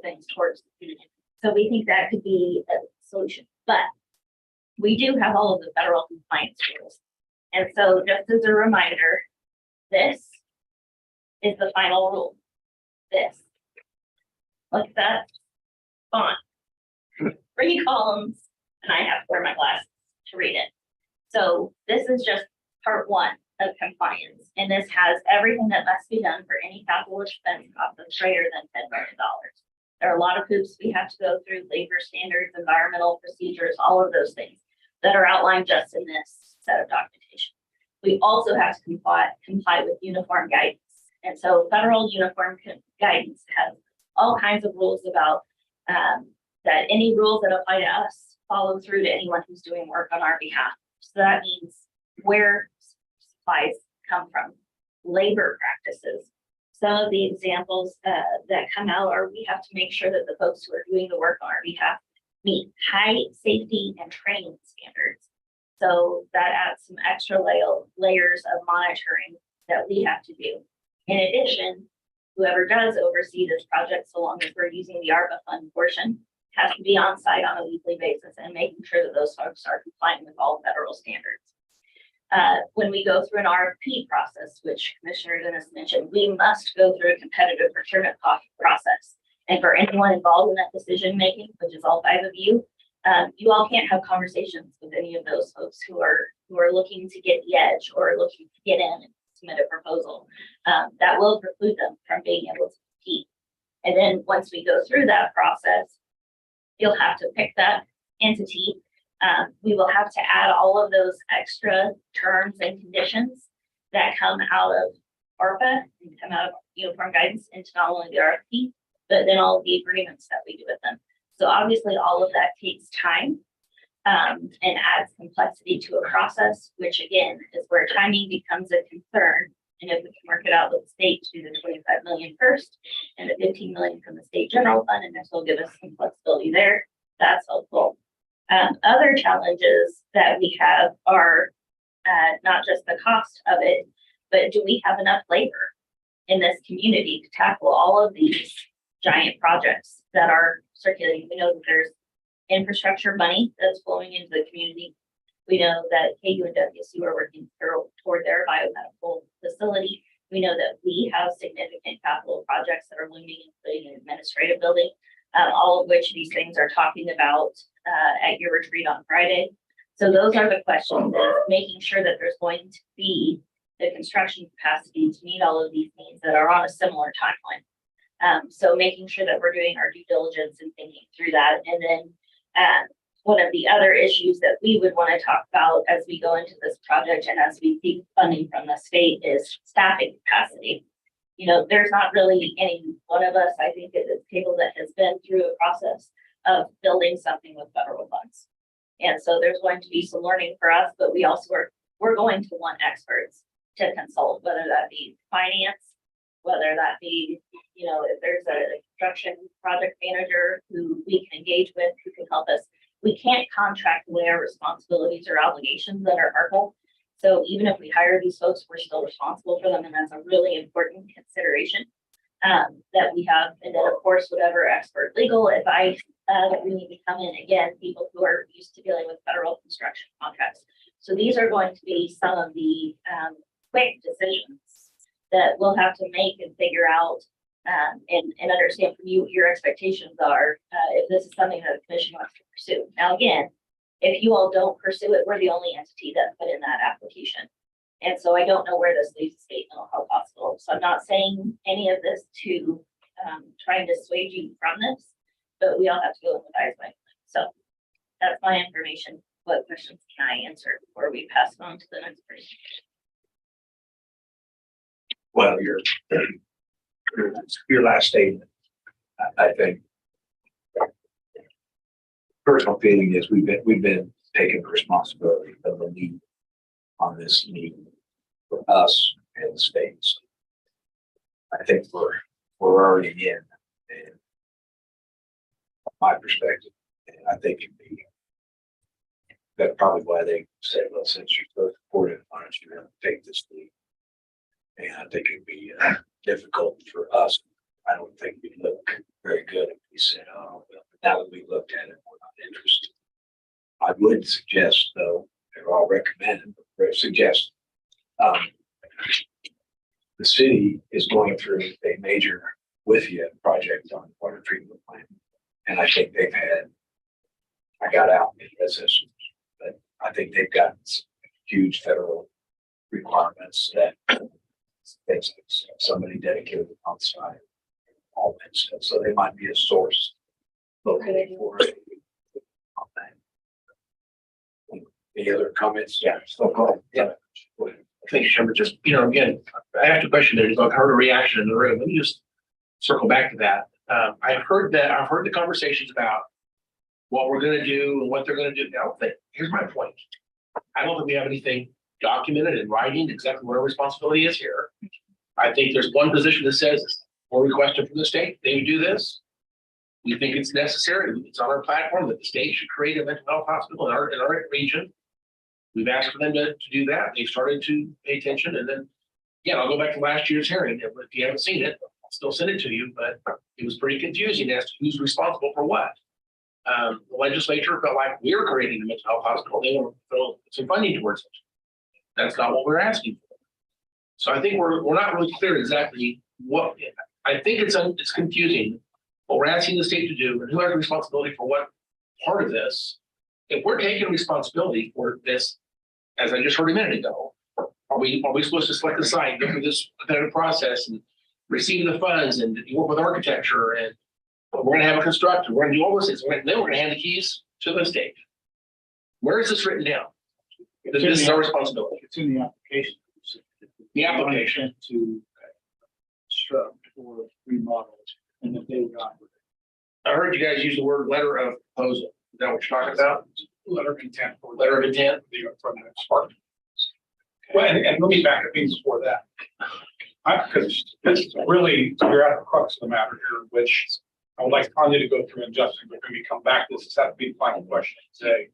things towards the future. So we think that could be a solution, but we do have all of the federal compliance rules. And so just as a reminder, this is the final rule. This. Look at that font. 3 columns, and I have to wear my glasses to read it. So this is just part 1 of compliance, and this has everything that must be done for any capital expense cost of greater than $10 million. There are a lot of hoops we have to go through, labor standards, environmental procedures, all of those things that are outlined just in this set of documentation. We also have to comply with uniform guidance. And so federal uniform guidance has all kinds of rules about that any rules that apply to us follow through to anyone who's doing work on our behalf. So that means where supplies come from, labor practices. Some of the examples that come out are we have to make sure that the folks who are doing the work on our behalf meet high safety and training standards. So that adds some extra layers of monitoring that we have to do. In addition, whoever does oversee this project, so long as we're using the ARPA fund portion, has to be on site on a weekly basis and making sure that those folks are complying with all federal standards. When we go through an RFP process, which Commissioner Dennis mentioned, we must go through a competitive procurement process. And for anyone involved in that decision making, which is all 5 of you, you all can't have conversations with any of those folks who are looking to get the edge or looking to get in and submit a proposal. That will preclude them from being able to compete. And then once we go through that process, you'll have to pick that entity. We will have to add all of those extra terms and conditions that come out of ARPA and come out of uniform guidance into not only the RFP, but then all of the agreements that we do with them. So obviously all of that takes time and adds complexity to a process, which again is where timing becomes a concern. And if we can work it out with the state to do the 25 million first and the 15 million from the state general fund, and this will give us some flexibility there, that's helpful. Other challenges that we have are not just the cost of it, but do we have enough labor in this community to tackle all of these giant projects that are circulating? We know that there's infrastructure money that's flowing into the community. We know that KU and WSU are working toward their biomedical facility. We know that we have significant capital projects that are looming, including an administrative building, all of which these things are talking about at your retreat on Friday. So those are the questions, making sure that there's going to be the construction capacity to meet all of these needs that are on a similar timeline. So making sure that we're doing our due diligence and thinking through that. And then one of the other issues that we would want to talk about as we go into this project and as we seek funding from the state is staffing capacity. There's not really any one of us, I think, at this table that has been through a process of building something with federal funds. And so there's going to be some learning for us, but we're going to want experts to consult, whether that be finance, whether that be, if there's a construction project manager who we can engage with, who can help us. We can't contract away our responsibilities or obligations that are ARPA. So even if we hire these folks, we're still responsible for them. And that's a really important consideration that we have. And then of course, whatever expert legal advice that we need to come in, again, people who are used to dealing with federal construction contracts. So these are going to be some of the quick decisions that we'll have to make and figure out and understand from you what your expectations are if this is something that the commission wants to pursue. Now, again, if you all don't pursue it, we're the only entity that put in that application. And so I don't know where this leaves the state mental health hospital. So I'm not saying any of this to try and dissuade you from this, but we all have to go in with eyes wide. So that's my information. What questions can I answer before we pass it on to the next person? Well, your last statement, I think. Personal feeling is we've been taking the responsibility of the lead on this need for us and the states. I think we're already in, and from my perspective, and I think it'd be That's probably why they said, well, since you're so supportive, why don't you take this lead? And I think it'd be difficult for us. I don't think we'd look very good if we said, oh, well, now that we looked at it, we're not interested. I would suggest, though, they're all recommended, but suggest the city is going through a major WIFIA project on water treatment plant. And I think they've had, I got out in this, but I think they've got some huge federal requirements that it's somebody dedicated on site, all that stuff. So they might be a source located for it. Any other comments? Yeah. Still call. Yeah. Thank you, Chairman. Just, again, I asked a question there. I heard a reaction in the room. Let me just circle back to that. I've heard the conversations about what we're going to do and what they're going to do. Here's my point. I don't think we have anything documented in writing exactly what our responsibility is here. I think there's one position that says we're requesting from the state, they do this. We think it's necessary. It's on our platform that the state should create a mental health hospital in our region. We've asked for them to do that. They've started to pay attention. And then, I'll go back to last year's hearing. If you haven't seen it, I'll still send it to you, but it was pretty confusing as to who's responsible for what. The legislature felt like we were creating a mental health hospital. They want to throw some funding towards it. That's not what we're asking for. So I think we're not really clear exactly what, I think it's confusing what we're asking the state to do and who has responsibility for what part of this. If we're taking responsibility for this, as I just heard a minute ago, are we supposed to select a site, go through this competitive process and receive the funds and work with architecture, and we're going to have a constructor, we're going to do all those things, then we're going to hand the keys to the state? Where is this written down? This is our responsibility. It's in the application. The application. To construct or remodel, and that they would operate. I heard you guys use the word letter of proposal. Is that what you're talking about? Letter of intent. Letter of intent? From the spark. Well, and let me back up before that. Because really, you're at the crux of the matter here, which I would like Tanya to go through, and Justin, but when we come back, this has to be the final question today.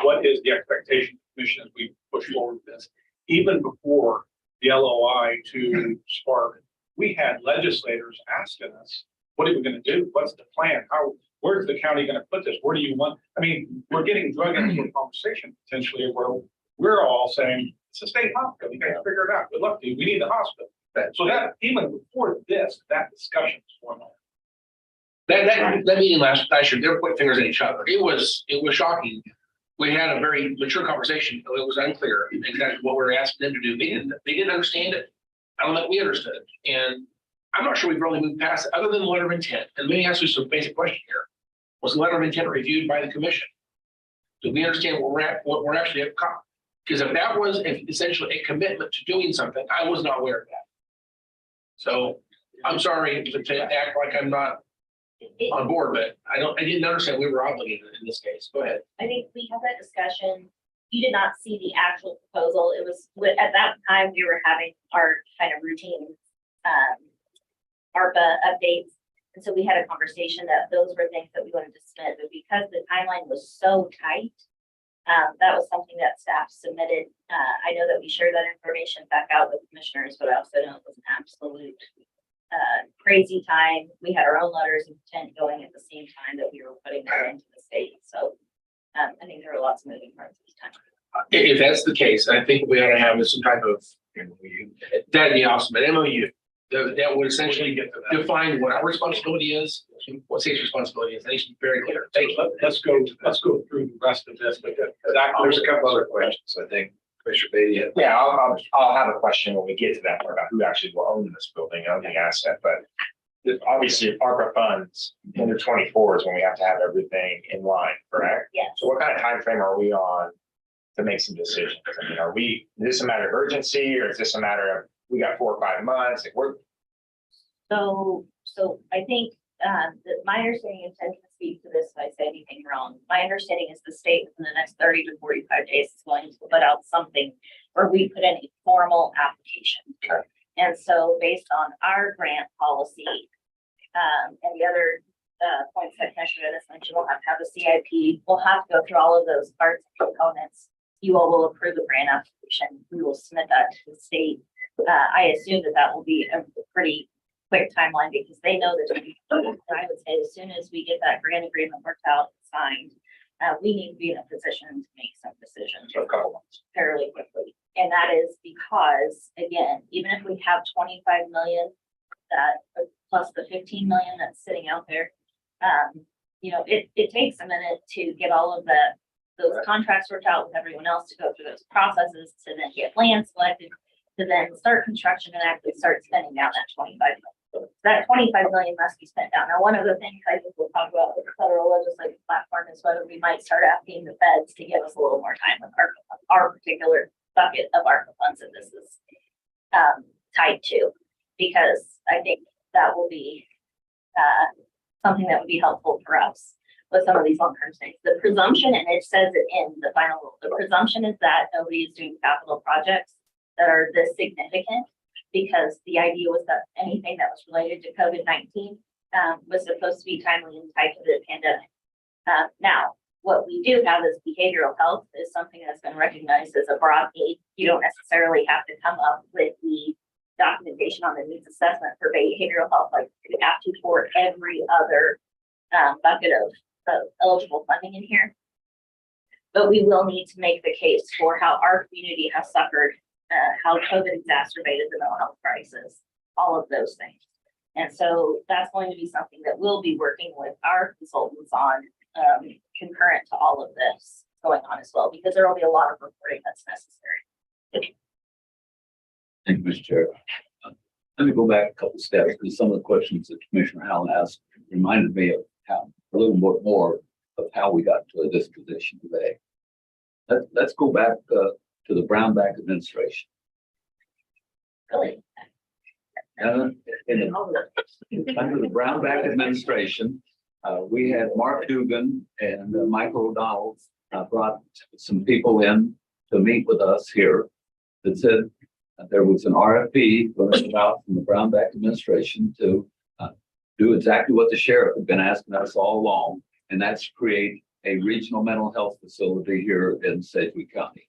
What is the expectation of the commission as we push forward with this? Even before the LOI to Spark, we had legislators asking us, what are we going to do? What's the plan? Where's the county going to put this? Where do you want? I mean, we're getting drug into a conversation potentially where we're all saying, it's a state hospital. You guys figure it out. Good luck to you. We need the hospital. So that even before this, that discussion was going on. That meeting last year, they were pointing fingers at each other. It was shocking. We had a very mature conversation. It was unclear exactly what we were asking them to do. They didn't understand it. I don't think we understood it. And I'm not sure we've really moved past it, other than the letter of intent. And let me ask you some basic question here. Was the letter of intent reviewed by the commission? Do we understand what we're actually at? Because if that was essentially a commitment to doing something, I was not aware of that. So I'm sorry to act like I'm not on board, but I didn't understand we were obligated in this case. Go ahead. I think we had that discussion. You did not see the actual proposal. It was at that time we were having our kind of routine ARPA updates. And so we had a conversation that those were things that we wanted to submit, but because the timeline was so tight, that was something that staff submitted. I know that we shared that information back out with commissioners, but I also know it was an absolute crazy time. We had our own letters of intent going at the same time that we were putting that into the state. So I think there are lots of moving parts this time. If that's the case, I think we ought to have some type of that'd be awesome, an MOU that would essentially define what our responsibility is, what state's responsibility is. That needs to be very clear. Thank you. Let's go through the rest of this. But There's a couple other questions, I think. Commissioner Beatty. Yeah, I'll have a question when we get to that part about who actually will own this building and the asset, but obviously ARPA funds into 24 is when we have to have everything in line, correct? Yes. So what kind of time frame are we on to make some decisions? I mean, is this a matter of urgency, or is this a matter of we got 4 or 5 months? So I think that my understanding, and Ted can speak to this if I say anything wrong. My understanding is the state within the next 30 to 45 days is going to put out something where we put in a formal application. Okay. And so based on our grant policy and the other points that Commissioner Dennis mentioned, we'll have to have a CIP. We'll have to go through all of those parts and components. You all will approve the grant application. We will submit that to the state. I assume that will be a pretty quick timeline because they know that. I would say as soon as we get that grant agreement worked out, signed, we need to be in a position to make some decisions For a couple months. fairly quickly. And that is because, again, even if we have 25 million that plus the 15 million that's sitting out there, it takes a minute to get all of those contracts worked out with everyone else, to go through those processes, to then get land selected, to then start construction and actually start spending down that 25 million. That 25 million must be spent down. Now, one of the things I think we'll talk about with the federal legislative platform is whether we might start asking the feds to give us a little more time with our particular bucket of ARPA funds that this is tied to, because I think that will be something that would be helpful for us with some of these long-term things. The presumption, and it says it in the final rule, the presumption is that nobody is doing capital projects that are this significant, because the idea was that anything that was related to COVID-19 was supposed to be timely and tied to the pandemic. Now, what we do have is behavioral health is something that's been recognized as a broad need. You don't necessarily have to come up with the documentation on the needs assessment for behavioral health like you have to for every other bucket of eligible funding in here. But we will need to make the case for how our community has suffered, how COVID exacerbated the mental health crisis, all of those things. And so that's going to be something that we'll be working with our consultants on, concurrent to all of this going on as well, because there will be a lot of reporting that's necessary. Thank you, Mr. Chair. Let me go back a couple steps, because some of the questions that Commissioner Howell asked reminded me of how a little bit more of how we got to this position today. Let's go back to the Brownback administration. Really. Under the Brownback administration, we had Mark Dugan and Michael O'Donnell brought some people in to meet with us here that said that there was an RFP going out from the Brownback administration to do exactly what the sheriff had been asking us all along, and that's create a regional mental health facility here in Sedgwick County.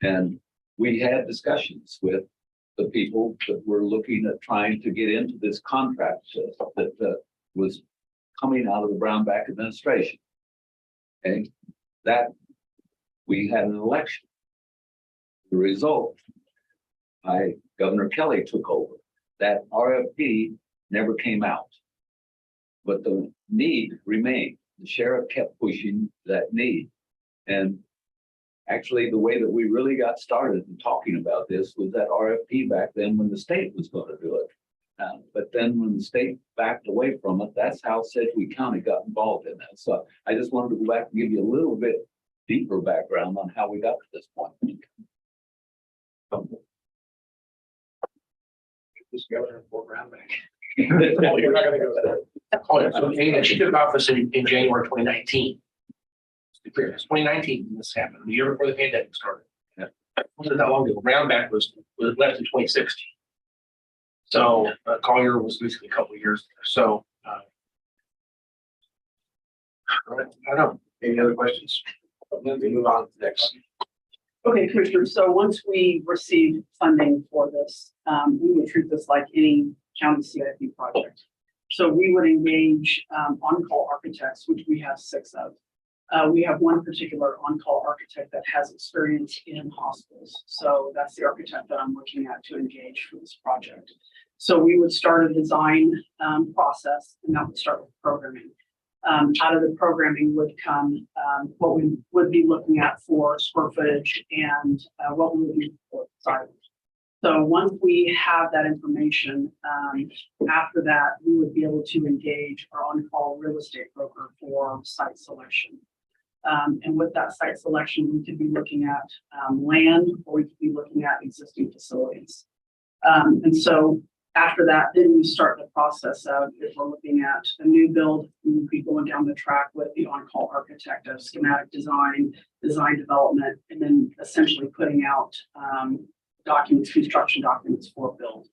And we had discussions with the people that were looking at trying to get into this contract that was coming out of the Brownback administration. And that we had an election. The result, Governor Kelly took over. That RFP never came out, but the need remained. The sheriff kept pushing that need. And actually, the way that we really got started in talking about this was that RFP back then when the state was going to do it. But then when the state backed away from it, that's how Sedgwick County got involved in that. So I just wanted to go back and give you a little bit deeper background on how we got to this point. This governor for Brownback. You're not gonna go there. Oh, yeah, so Dana, she took office in January 2019. To be clear, it's 2019 when this happened, the year before the pandemic started. Yeah. Wasn't that long ago. Brownback was left in 2016. So Collier was basically a couple of years there. So all right, I don't know. Any other questions? Then we move on to the next. Okay, Commissioner, so once we receive funding for this, we would treat this like any county CIP project. So we would engage on-call architects, which we have 6 of. We have one particular on-call architect that has experience in hospitals. So that's the architect that I'm looking at to engage for this project. So we would start a design process, and that would start with programming. Out of the programming would come what we would be looking at for square footage and what we would be for size. So once we have that information, after that, we would be able to engage our on-call real estate broker for site selection. And with that site selection, we could be looking at land, or we could be looking at existing facilities. And so after that, then we start the process of, if we're looking at a new build, we would be going down the track with the on-call architect of schematic design, design development, and then essentially putting out documents, construction documents for build.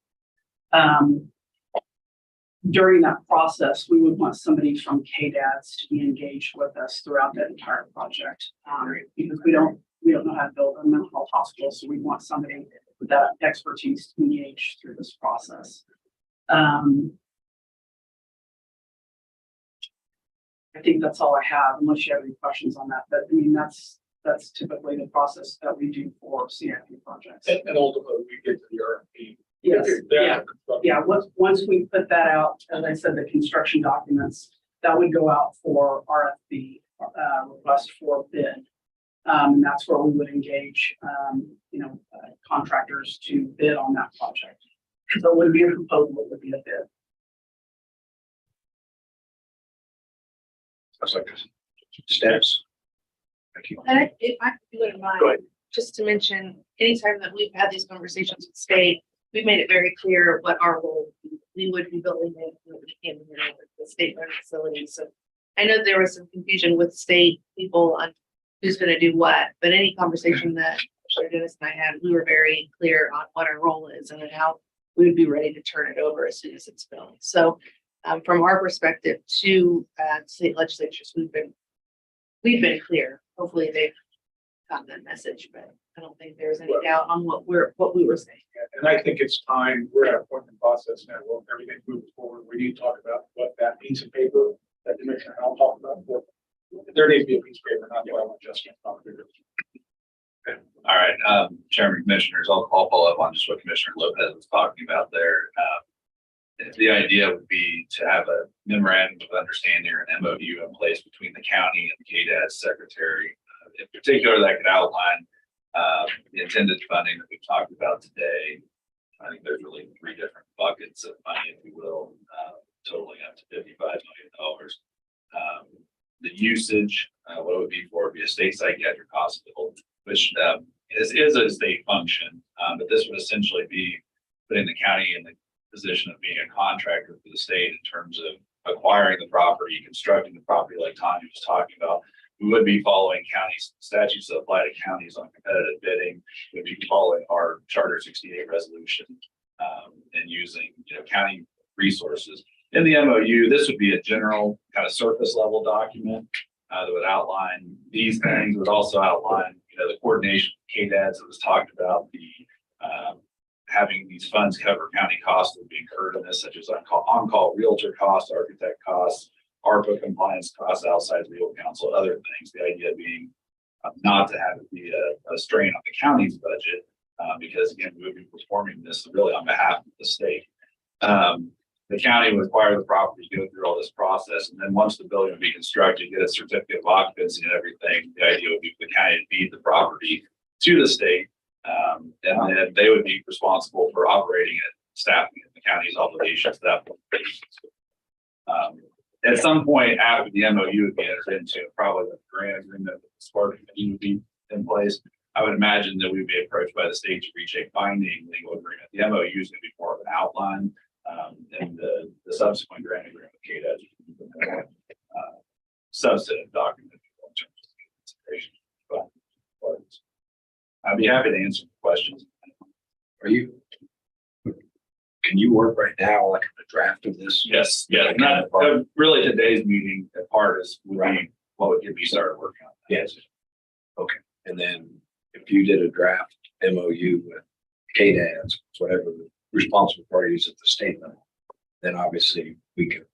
during that process, we would want somebody from KDADS to be engaged with us throughout that entire project. Because we don't know how to build a mental health hospital, so we want somebody with that expertise to engage through this process. I think that's all I have, unless you have any questions on that, but I mean, that's typically the process that we do for CIP projects. And ultimately, we get to the RFP. Yes, yeah. Yeah. Yeah, once we put that out, as I said, the construction documents, that would go out for RFP, request for bid. And that's where we would engage, contractors to bid on that project. So it wouldn't be a proposal, it would be a bid. Sounds like steps. Thank you. And if I wouldn't mind, Go ahead. just to mention, anytime that we've had these conversations with state, we've made it very clear what our role would be. We would be building it, we became the state run facility. So I know there was some confusion with state people on who's gonna do what, but any conversation that Dennis and I had, we were very clear on what our role is and how we would be ready to turn it over as soon as it's built. So from our perspective to state legislatures, we've been clear. Hopefully they've gotten that message, but I don't think there's any doubt on what we were saying. And I think it's time, we're at a point in the process now, where everything moves forward. We need to talk about what that piece of paper that Commissioner Howell talked about. There needs to be a piece of paper, not what I want just to talk about. All right, Chairman, Commissioners, I'll follow up on just what Commissioner Lopez was talking about there. The idea would be to have a memorandum of understanding or an MOU in place between the county and the KDAD secretary. In particular, that could outline the intended funding that we've talked about today. I think there's really 3 different buckets of money, if you will, totaling up to $55 million. The usage, what it would be for, would be a state psychiatric hospital, which is a state function, but this would essentially be putting the county in the position of being a contractor for the state in terms of acquiring the property, constructing the property like Tommy was talking about. We would be following county statutes that apply to counties on competitive bidding. We'd be following our Charter 68 resolution and using county resources. In the MOU, this would be a general kind of surface level document that would outline these things. It would also outline the coordination of KDADs that was talked about, the having these funds cover county costs that would be incurred in this, such as on-call realtor costs, architect costs, ARPA compliance costs, outside legal counsel, other things. The idea being not to have it be a strain on the county's budget, because again, we would be performing this really on behalf of the state. The county would acquire the property, go through all this process, and then once the building would be constructed, get a certificate of occupancy and everything, the idea would be for the county to deed the property to the state. And then they would be responsible for operating it, staffing it, the county's obligations to that point. At some point after the MOU would be entered into, probably the grant agreement with the Spark would be in place, I would imagine that we would be approached by the state to reach a binding legal agreement. The MOU is going to be more of an outline, and the subsequent grant agreement with KDAD is substantive document in terms of consideration. But I'd be happy to answer questions. Can you work right now like a draft of this? Yes, yeah. Not really today's meeting at part is would be what would get me started working on that. Yes. Okay, and then if you did a draft MOU with KDADs, whatever the responsible parties at the state level, then obviously we could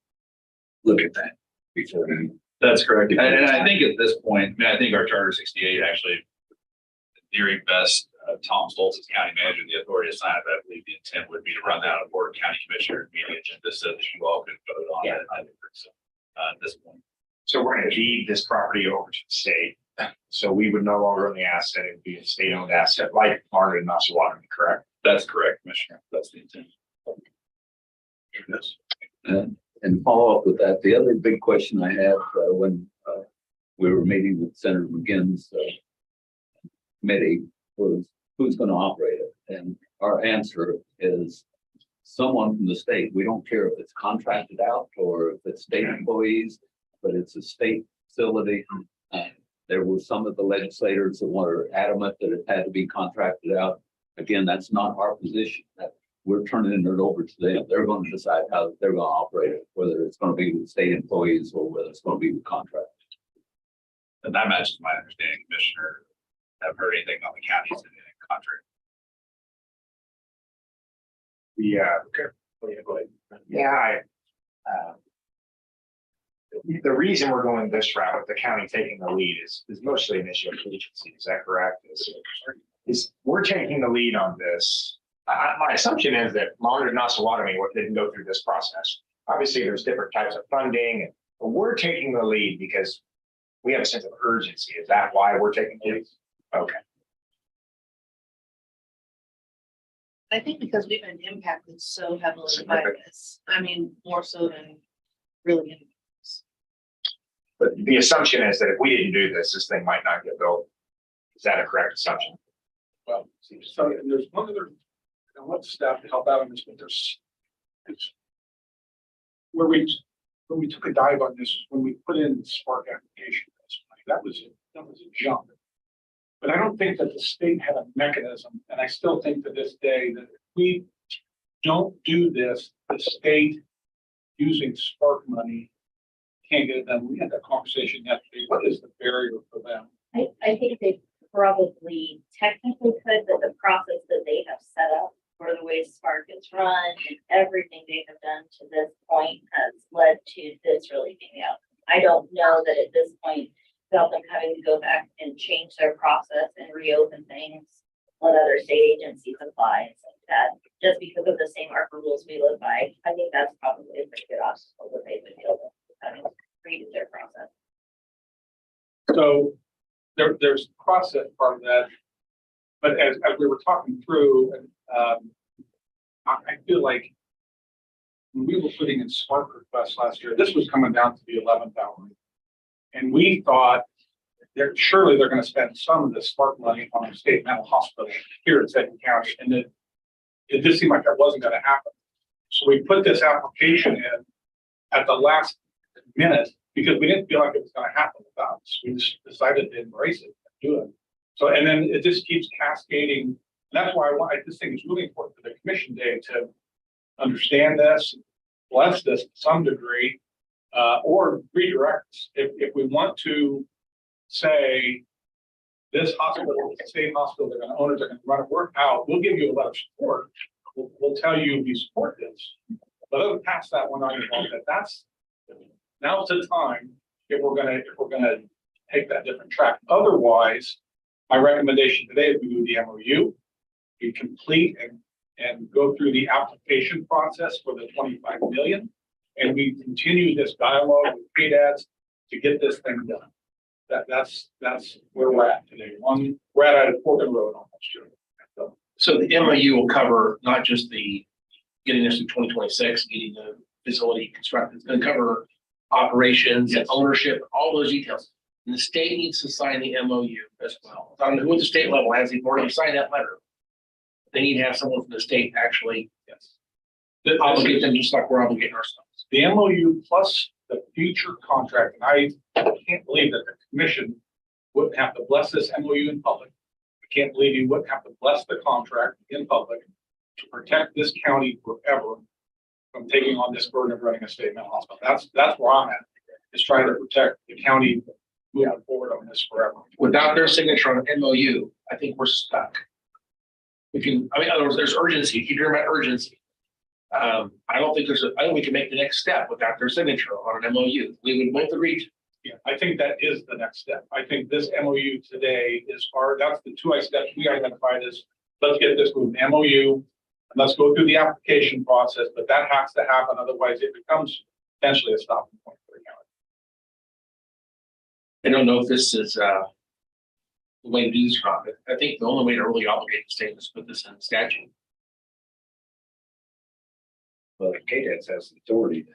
look at that before we. That's correct. And I think at this point, I think our Charter 68 actually, in theory, best Tom Stoltz as county manager, the authority to sign it. I believe the intent would be to run that on Board of County Commissioners meeting agenda so that you all could vote on it. I think so, at this point. So we're gonna deed this property over to the state. So we would no longer own the asset. It would be a state-owned asset like Margaret and Osawatomie, correct? That's correct, Commissioner. That's the intent. Yes. And follow up with that, the other big question I had when we were meeting with Senator McGinn's committee was who's going to operate it? And our answer is someone from the state. We don't care if it's contracted out or if it's state employees, but it's a state facility. There were some of the legislators that were adamant that it had to be contracted out. Again, that's not our position. we're turning it over to them. They're going to decide how they're going to operate it, whether it's going to be with state employees or whether it's going to be with contract. And that matches my understanding, Commissioner. Haven't heard anything on the county's contract. Yeah, okay. Oh, yeah, go ahead. Yeah, the reason we're going this route with the county taking the lead is mostly an issue of agency. Is that correct? Is we're taking the lead on this. My assumption is that Monitor and Osawatomie didn't go through this process. Obviously, there's different types of funding, but we're taking the lead because we have a sense of urgency. Is that why we're taking the lead? Okay. I think because we've been impacted so heavily by this, I mean, more so than really anything else. But the assumption is that if we didn't do this, this thing might not get built. Is that a correct assumption? Well, so and there's one other, I want staff to help out on this, but it's where we took a dive on this, when we put in the Spark application, that was a jump. But I don't think that the state had a mechanism, and I still think to this day that if we don't do this, the state using Spark money can't get it done. We had that conversation yesterday. What is the barrier for them? I think they probably technically could, but the process that they have set up for the way Spark is run and everything they have done to this point has led to this really being out. I don't know that at this point, without them having to go back and change their process and reopen things, let other state agencies apply and stuff like that, just because of the same ARPA rules we live by. I think that's probably a pretty good obstacle that they would deal with, having created their process. So there's the process part of that. But as we were talking through, and I feel like when we were putting in Spark requests last year, this was coming down to the 11th hour. And we thought surely they're going to spend some of the Spark money on a state mental hospital here in Sedgwick County. And it just seemed like that wasn't going to happen. So we put this application in at the last minute because we didn't feel like it was going to happen without us. We just decided to embrace it and do it. So, and then it just keeps cascading. And that's why this thing is really important for the commission day to understand this, bless this to some degree, or redirect us. If we want to say this hospital, state hospital, they're going to own it, they're going to run it, work out, we'll give you a lot of support. We'll tell you we support this. But other past that, we're not involved. That's now's the time if we're gonna take that different track. Otherwise, my recommendation today is we do the MOU, we complete and go through the application process for the 25 million, and we continue this dialogue with KDADs to get this thing done. That's where we're at today. We're at a fork in the road almost. So the MOU will cover not just the getting us to 2026, getting the facility constructed. It's going to cover operations and ownership, all those details. And the state needs to sign the MOU as well. I don't know who at the state level has already signed that letter. They need to have someone from the state actually obligate them just like we're obligating ourselves. The MOU plus the future contract, and I can't believe that the commission wouldn't have to bless this MOU in public. I can't believe you wouldn't have to bless the contract in public to protect this county forever from taking on this burden of running a state mental hospital. That's where I'm at, is trying to protect the county moving forward on this forever. Without their signature on an MOU, I think we're stuck. In other words, there's urgency. If you hear about urgency, I think we can make the next step without their signature on an MOU. We would both agree to. Yeah, I think that is the next step. I think this MOU today is that's the two steps we identified as, let's get this moving, MOU, and let's go through the application process, but that has to happen. Otherwise it becomes potentially a stopping point for the county. I don't know if this is the way to do this, Rob. I think the only way to really obligate the state is to put this in statute. Well, KDAD has authority.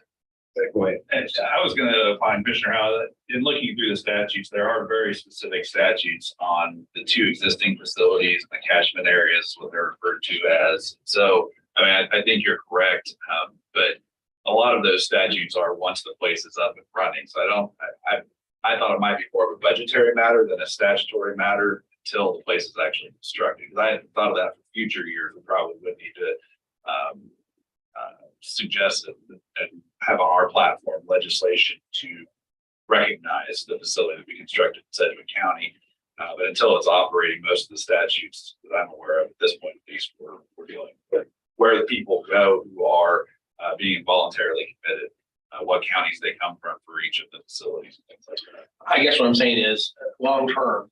Go ahead. And I was going to find Commissioner Howe that in looking through the statutes, there are very specific statutes on the two existing facilities, the catchment areas, what they're referred to as. So, I think you're correct, but a lot of those statutes are once the place is up and running. So I thought it might be more of a budgetary matter than a statutory matter until the place is actually constructed. Because I hadn't thought of that for future years. We probably would need to suggest and have on our platform legislation to recognize the facility that we constructed in Sedgwick County. But until it's operating, most of the statutes that I'm aware of at this point, at least we're dealing with where the people go who are being voluntarily committed, what counties they come from for each of the facilities and things like that. I guess what I'm saying is, long term,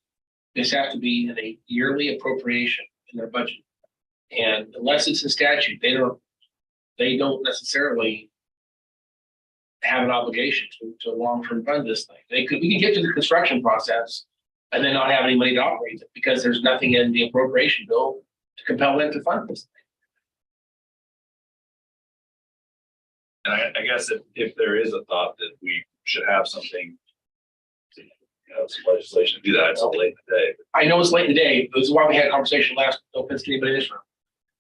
this has to be in a yearly appropriation in their budget. And unless it's in statute, they don't necessarily have an obligation to long-term fund this thing. We can get to the construction process and then not have any money to operate it because there's nothing in the appropriation bill to compel them to fund this thing. And I guess if there is a thought that we should have something, some legislation to do that, it's all late in the day. I know it's late in the day. This is why we had a conversation last, no offense to anybody in this room.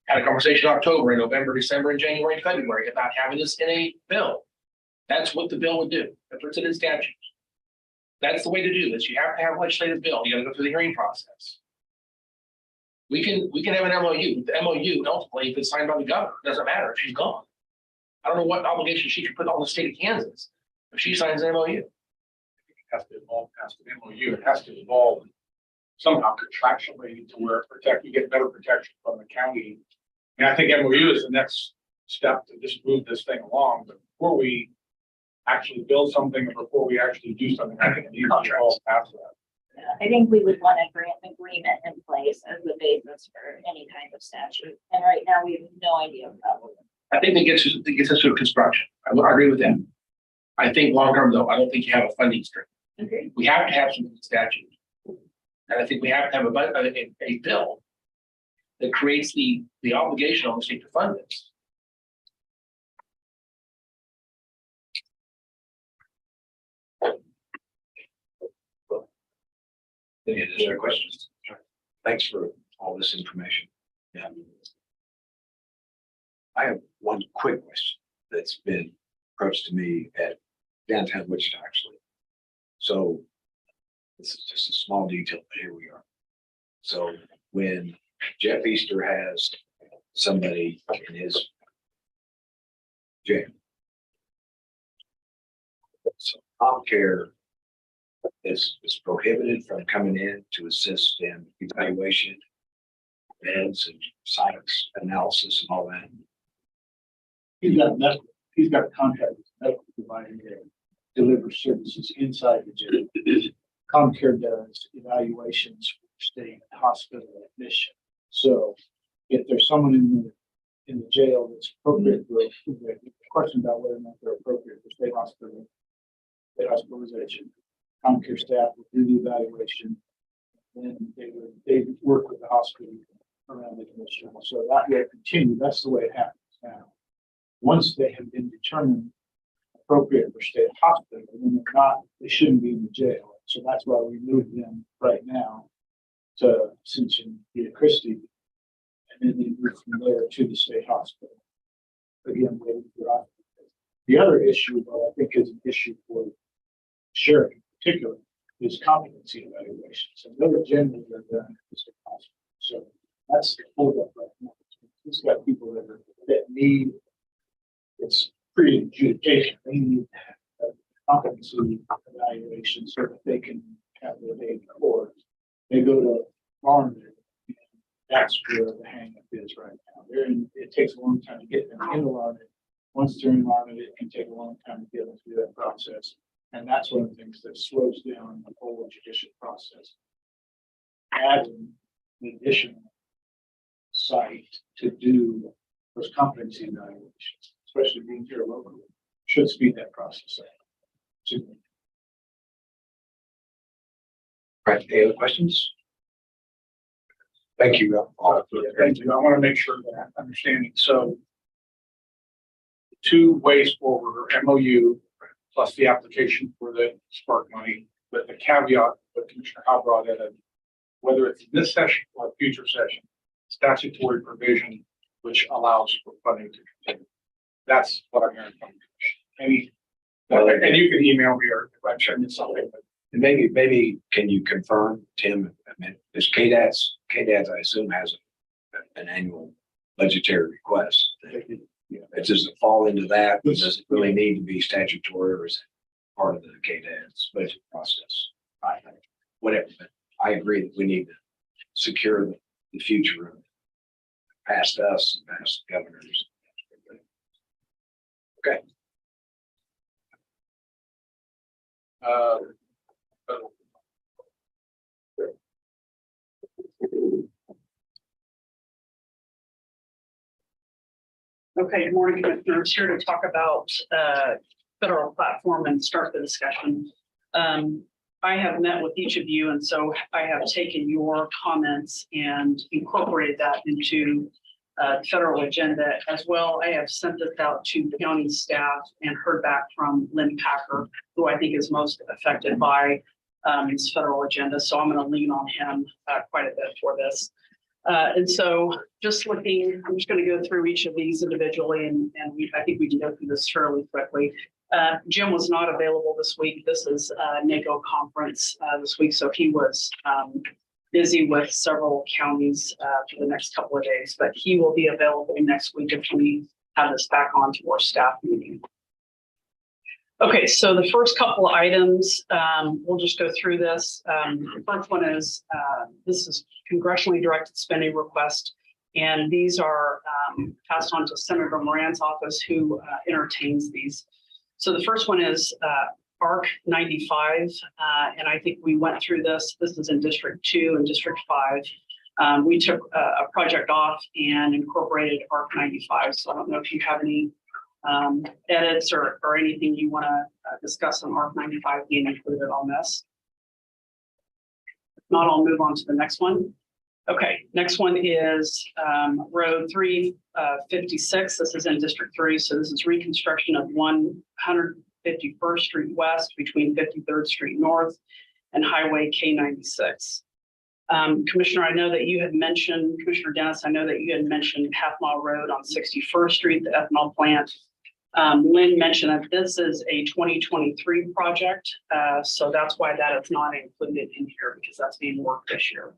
Had a conversation in October, in November, December, and January, and February about having this in a bill. That's what the bill would do. That puts it in statute. That's the way to do this. You have to have a legislative bill. You gotta go through the hearing process. We can have an MOU. The MOU, ultimately, if it's signed by the governor, it doesn't matter if she's gone. I don't know what obligation she could put on the state of Kansas if she signs an MOU. It has to involve, MOU, it has to involve somehow contractually to where you get better protection from the county. And I think MOU is the next step to just move this thing along, but before we actually build something, or before we actually do something, I think it needs to all pass that. I think we would want a grant agreement in place as the basis for any kind of statute. And right now, we have no idea what that would. I think it gets us to construction. I would agree with that. I think long term though, I don't think you have a funding stream. Okay. We have to have some statute. And I think we have to have a bill that creates the obligation on the state to fund this. Any additional questions? Thanks for all this information. Yeah. I have one quick question that's been approached to me at downtown Wichita, actually. So this is just a small detail, but here we are. So when Jeff Easter has somebody in his jail, so Care is prohibited from coming in to assist in evaluation, meds and science analysis and all that. He's got a contract with a medical provider that delivers services inside the jail. ComCare does evaluations for state hospital admission. So if there's someone in the jail that's appropriate for the question about whether or not they're appropriate for state hospitalization, ComCare staff will do the evaluation, and they work with the hospital around the admission. So that will continue. That's the way it happens now. Once they have been determined appropriate for state hospital, and they're not, they shouldn't be in the jail. So that's why we moved them right now to Ascension Via Christi, and then they move from there to the state hospital. Again, waiting for us. The other issue, though, I think is an issue for sheriff in particular, is competency evaluations. And those generally are done at the state hospital. So that's the holdup right now. He's got people that need, it's pre-adjudication. They need competency evaluation so that they can have their day in court. They go to Larned. That's where the hang up is right now. It takes a long time to get them into Larned. Once they're in Larned, it can take a long time to get them through that process. And that's one of the things that slows down the whole judicial process. Adding an additional site to do those competency evaluations, especially being here locally, should speed that process up. Right, any other questions? Thank you. Thank you. I want to make sure that I'm understanding. So two ways forward are MOU plus the application for the spark money, but the caveat that Commissioner Howe brought in, whether it's in this session or a future session, statutory provision which allows for funding to continue. That's what I'm hearing from you. And you can email me or if I'm sharing something. And maybe can you confirm, Tim, I mean, this KDAS, I assume has an annual budgetary request. It doesn't fall into that. Does it really need to be statutory or is it part of the KDA's budget process? I think, whatever, but I agree that we need to secure the future of past us, past governors. Okay. Okay, good morning, Commissioners. Here to talk about federal platform and start the discussion. I have met with each of you, and so I have taken your comments and incorporated that into the federal agenda as well. I have sent this out to county staff and heard back from Lynn Packer, who I think is most affected by this federal agenda. So I'm going to lean on him quite a bit for this. And so just looking, I'm just going to go through each of these individually, and I think we can go through this fairly quickly. Jim was not available this week. This is a NACO conference this week, so he was busy with several counties for the next couple of days, but he will be available next week if we have this back on to our staff meeting. Okay, so the first couple of items, we'll just go through this. The first one is, this is congressionally directed spending request, and these are passed on to Senator Moran's office, who entertains these. So the first one is ARC 95, and I think we went through this. This is in District 2 and District 5. We took a project off and incorporated ARC 95, so I don't know if you have any edits or anything you want to discuss on ARC 95 being included on this. If not, I'll move on to the next one. Okay, next one is Road 356. This is in District 3, so this is reconstruction of 151st Street West between 53rd Street North and Highway K96. Commissioner, I know that you had mentioned, Commissioner Dennis, I know that you had mentioned Half Mile Road on 61st Street, the ethanol plant. Lynn mentioned that this is a 2023 project, so that's why that is not included in here, because that's being worked this year.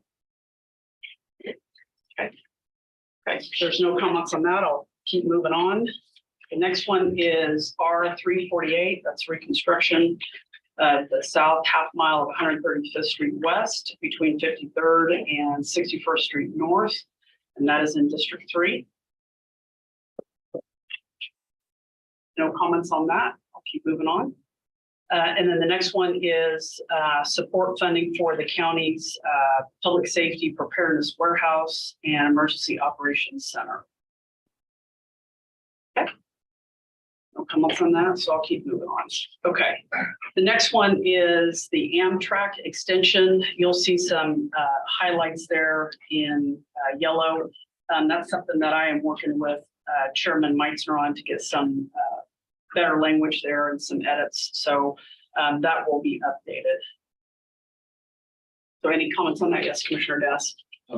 Okay. Okay, if there's no comments on that, I'll keep moving on. The next one is R348, that's reconstruction of the south half mile of 135th Street West between 53rd and 61st Street North, and that is in District 3. No comments on that. I'll keep moving on. And then the next one is support funding for the county's public safety preparedness warehouse and emergency operations center. Okay. No comments on that, so I'll keep moving on. Okay. The next one is the Amtrak extension. You'll see some highlights there in yellow. That's something that I am working with Chairman Meitzner on to get some better language there and some edits. So that will be updated. So any comments on that? Yes, Commissioner Dennis. I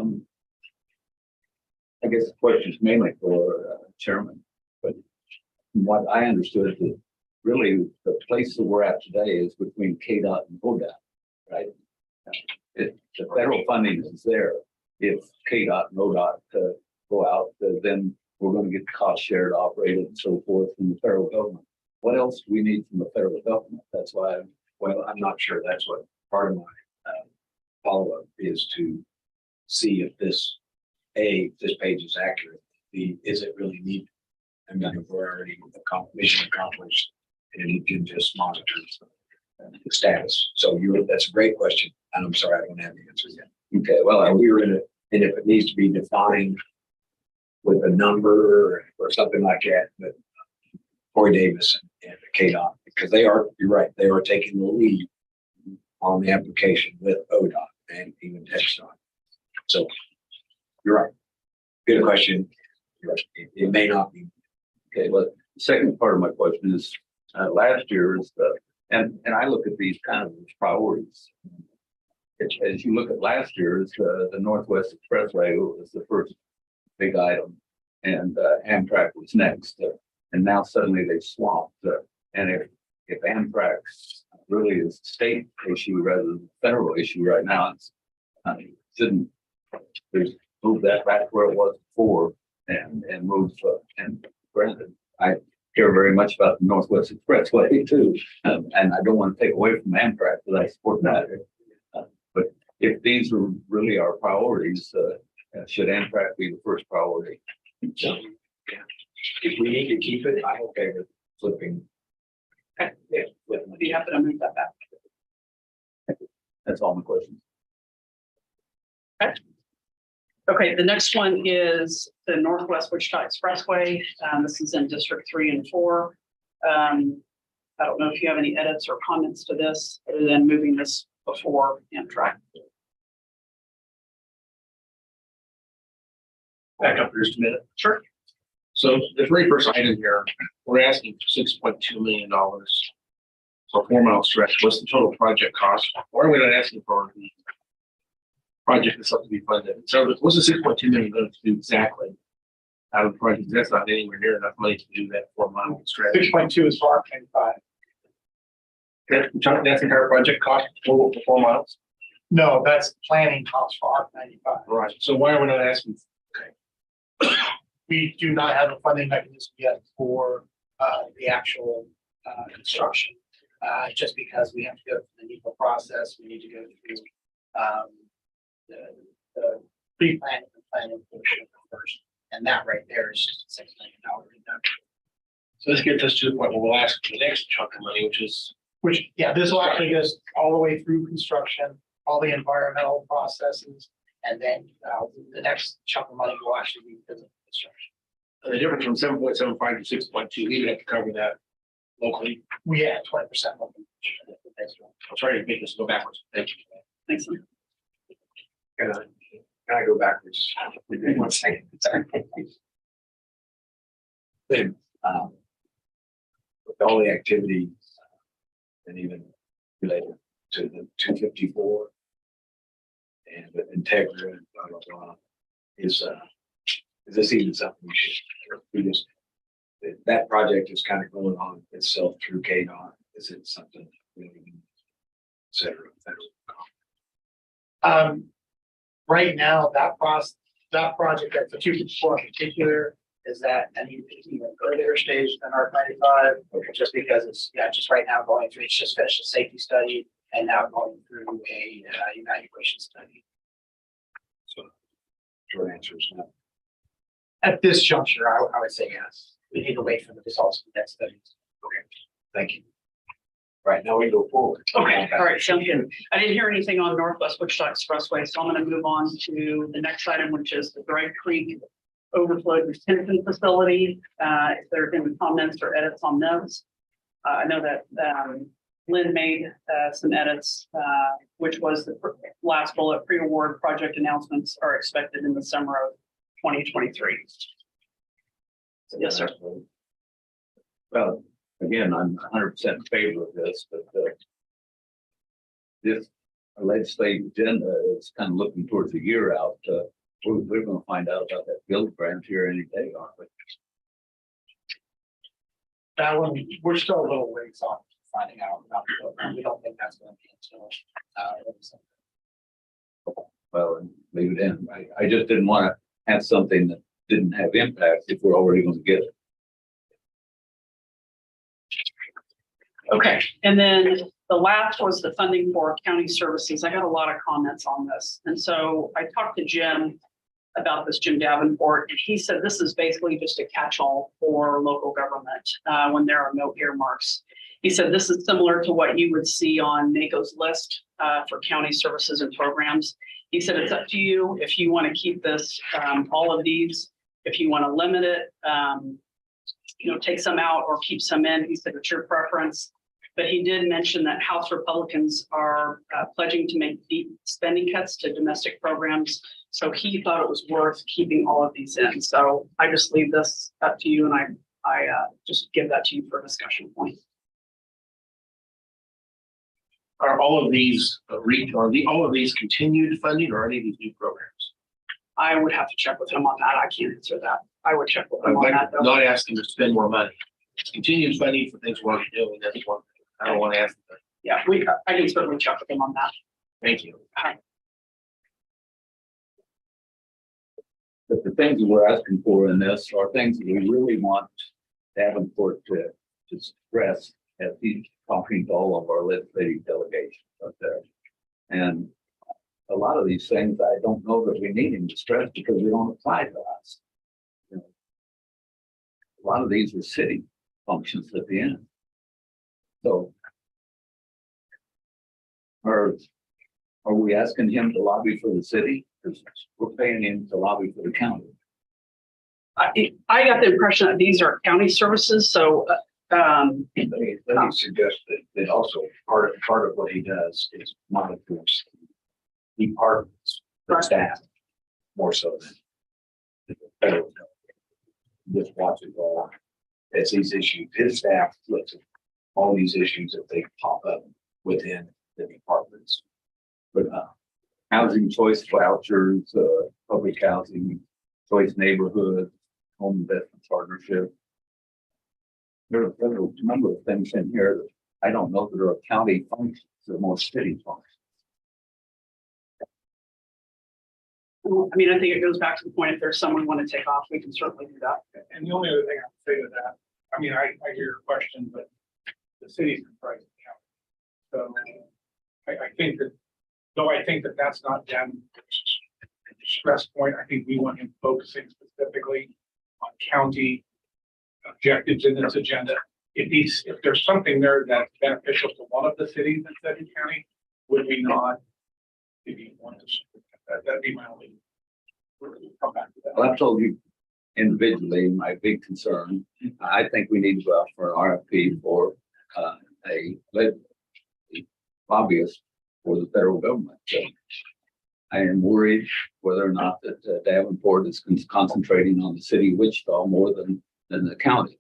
guess the question is mainly for Chairman, but from what I understood, that really the place that we're at today is between KDOT and ODOT, right? The federal funding is there. If KDOT and ODOT go out, then we're going to get cost shared, operated, and so forth from the federal government. What else do we need from the federal government? That's why, I'm not sure that's what part of my follow-up is, to see if this page is accurate. Is it really needed? I mean, if we're already mission accomplished, and you can just monitor the status. So that's a great question. And I'm sorry, I don't have the answer yet. okay, well, And and if it needs to be defined with a number or something like that, but Corey Davis and KDOT, because you're right, they are taking the lead on the application with ODOT and even TxDOT. So you're right. Good question. It may not be. okay. Well, the second part of my question is last year is and I look at these kind of as priorities. As you look at last year's, the Northwest Expressway was the first big item, and Amtrak was next. And now suddenly they've swamped. And if Amtrak really is a state issue rather than a federal issue right now, it's shouldn't move that back where it was before. and move, and granted, I care very much about the Northwest Expressway too. And I don't want to take away from Amtrak, but I support that. But if these are really our priorities, should Amtrak be the first priority? So, yeah. If we need to keep it, I'm okay with flipping. Okay, yeah, would be happy to move that back. That's all my questions. Okay, the next one is the Northwest Wichita Expressway. This is in District 3 and 4. I don't know if you have any edits or comments to this, other than moving this before Amtrak. Back up for just a minute. Sure. So the very first item here, we're asking for $6.2 million. So 4-mile stretch, what's the total project cost? Why are we not asking for the project itself to be funded? So what's the $6.2 million going to do exactly out of the project? That's not anywhere near enough money to do that 4-mile stretch. 6.2 is for R-95. That's the entire project cost for 4 miles? No, that's planning costs for R-95. Right. So why are we not asking? We do not have a funding mechanism yet for the actual construction. Just because we have to go through the NEPA process, we need to go through the pre-planning and planning portion first. And that right there is just a $6 million reduction. So this gets us to the point where we'll ask for the next chunk of money, Which, yeah, this will actually get us all the way through construction, all the environmental processes. And then the next chunk of money will actually be physical construction. the difference from 7.75 to 6.2, we would have to cover that locally. We had 20% local. I'm sorry to make this go backwards. Thank you. Thanks. Can I go backwards? 1 second. Sorry. Then, with all the activity and even related to the 254 and the Integra and blah, blah, blah, is this even something we just, that project is kind of going on itself through KDOT? Is it something we consider federal? Right now, that project at the 254 in particular is that any even earlier stage than R-95, just because it's, just right now going through, it's just finished a safety study and now going through a evaluation study. So, short answer is no. At this juncture, I would say yes. We need to wait for the results of that study. Okay, thank you. Right, now we go forward. Okay, all right, sounds good. I didn't hear anything on Northwest Wichita Expressway, so I'm going to move on to the next item, which is the Drag Creek Overflow Retention Facility. If there have been comments or edits on those, I know that Lynn made some edits, which was the last bullet. Pre-award project announcements are expected in the summer of 2023. Yes, sir. Well, again, I'm 100% in favor of this, but this legislative agenda is kind of looking towards a year out. We're going to find out about that build grant here any day, aren't we? That one, we're still a little ways off finding out about the program. We don't think that's going to be until. Well, and leave it in. I just didn't want to have something that didn't have impact if we're already going to get it. Okay, and then the last was the funding for county services. I got a lot of comments on this. And so I talked to Jim about this, Jim Davenport, and he said this is basically just a catch-all for local government when there are no earmarks. He said this is similar to what you would see on NACO's list for county services and programs. He said it's up to you if you want to keep this, all of these, if you want to limit it, take some out or keep some in. He said it's your preference. But he did mention that House Republicans are pledging to make deep spending cuts to domestic programs. So he thought it was worth keeping all of these in. So I just leave this up to you, and I just give that to you for a discussion point. Are all of these all of these continued funding, or are any of these new programs? I would have to check with him on that. I can't answer that. I would check with him on that, though. Not asking to spend more money. It's continued funding for things we're already doing. That's one thing. I don't want to ask them. Yeah, I can certainly check with him on that. Thank you. But the things that we're asking for in this are things that we really want Davenport to stress as he's talking to all of our legislative delegations up there. And a lot of these things, I don't know that we need him to stress because they don't apply to us. You know, a lot of these are city functions at the end. So are we asking him to lobby for the city? Because we're paying him to lobby for the county. I got the impression that these are county services, so, Let me suggest that also part of what he does is monitors departments, the staff, more so than the federal government. Just watches all as these issues, his staff looks at all these issues that they pop up within the departments. But housing choice vouchers, public housing, choice neighborhood, home investment partnership. There are a number of things in here that I don't know that are county functions, they're more city functions. I mean, I think it goes back to the point, if there's someone want to take off, we can certainly do that. And the only other thing I would say to that, I mean, I hear your question, but the city's comprised of county. So I think that, though I think that that's not Davenport's stress point, I think we want him focusing specifically on county objectives in this agenda. If there's something there that's beneficial to one of the cities in Sedgwick County, would we not maybe want to, that'd be my only. We'll come back to that. Well, I've told you individually, my big concern, I think we need to go out for an RFP for a lobbyist for the federal government. So I am worried whether or not that Davenport is concentrating on the city of Wichita more than the county.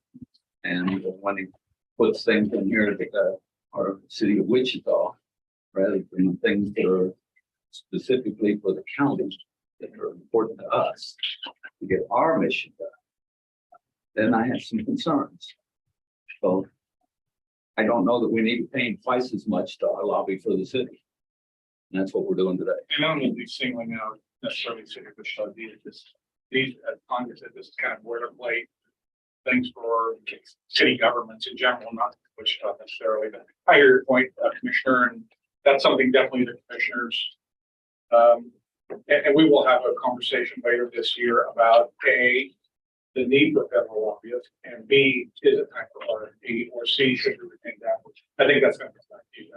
And when he puts things in here that are city of Wichita, rather than things that are specifically for the county that are important to us to get our mission done, then I have some concerns. So I don't know that we need to pay twice as much to our lobby for the city. And that's what we're doing today. And I don't need to be singling out necessarily city of Wichita, these Congress said this is kind of boilerplate things for city governments in general, not Wichita necessarily, but I hear your point, Commissioner, and that's something definitely the commissioners. And we will have a conversation later this year about A, the need for federal lobbyists, and B, is it time for RFP, or C, should we retain that? I think that's going to be back to you.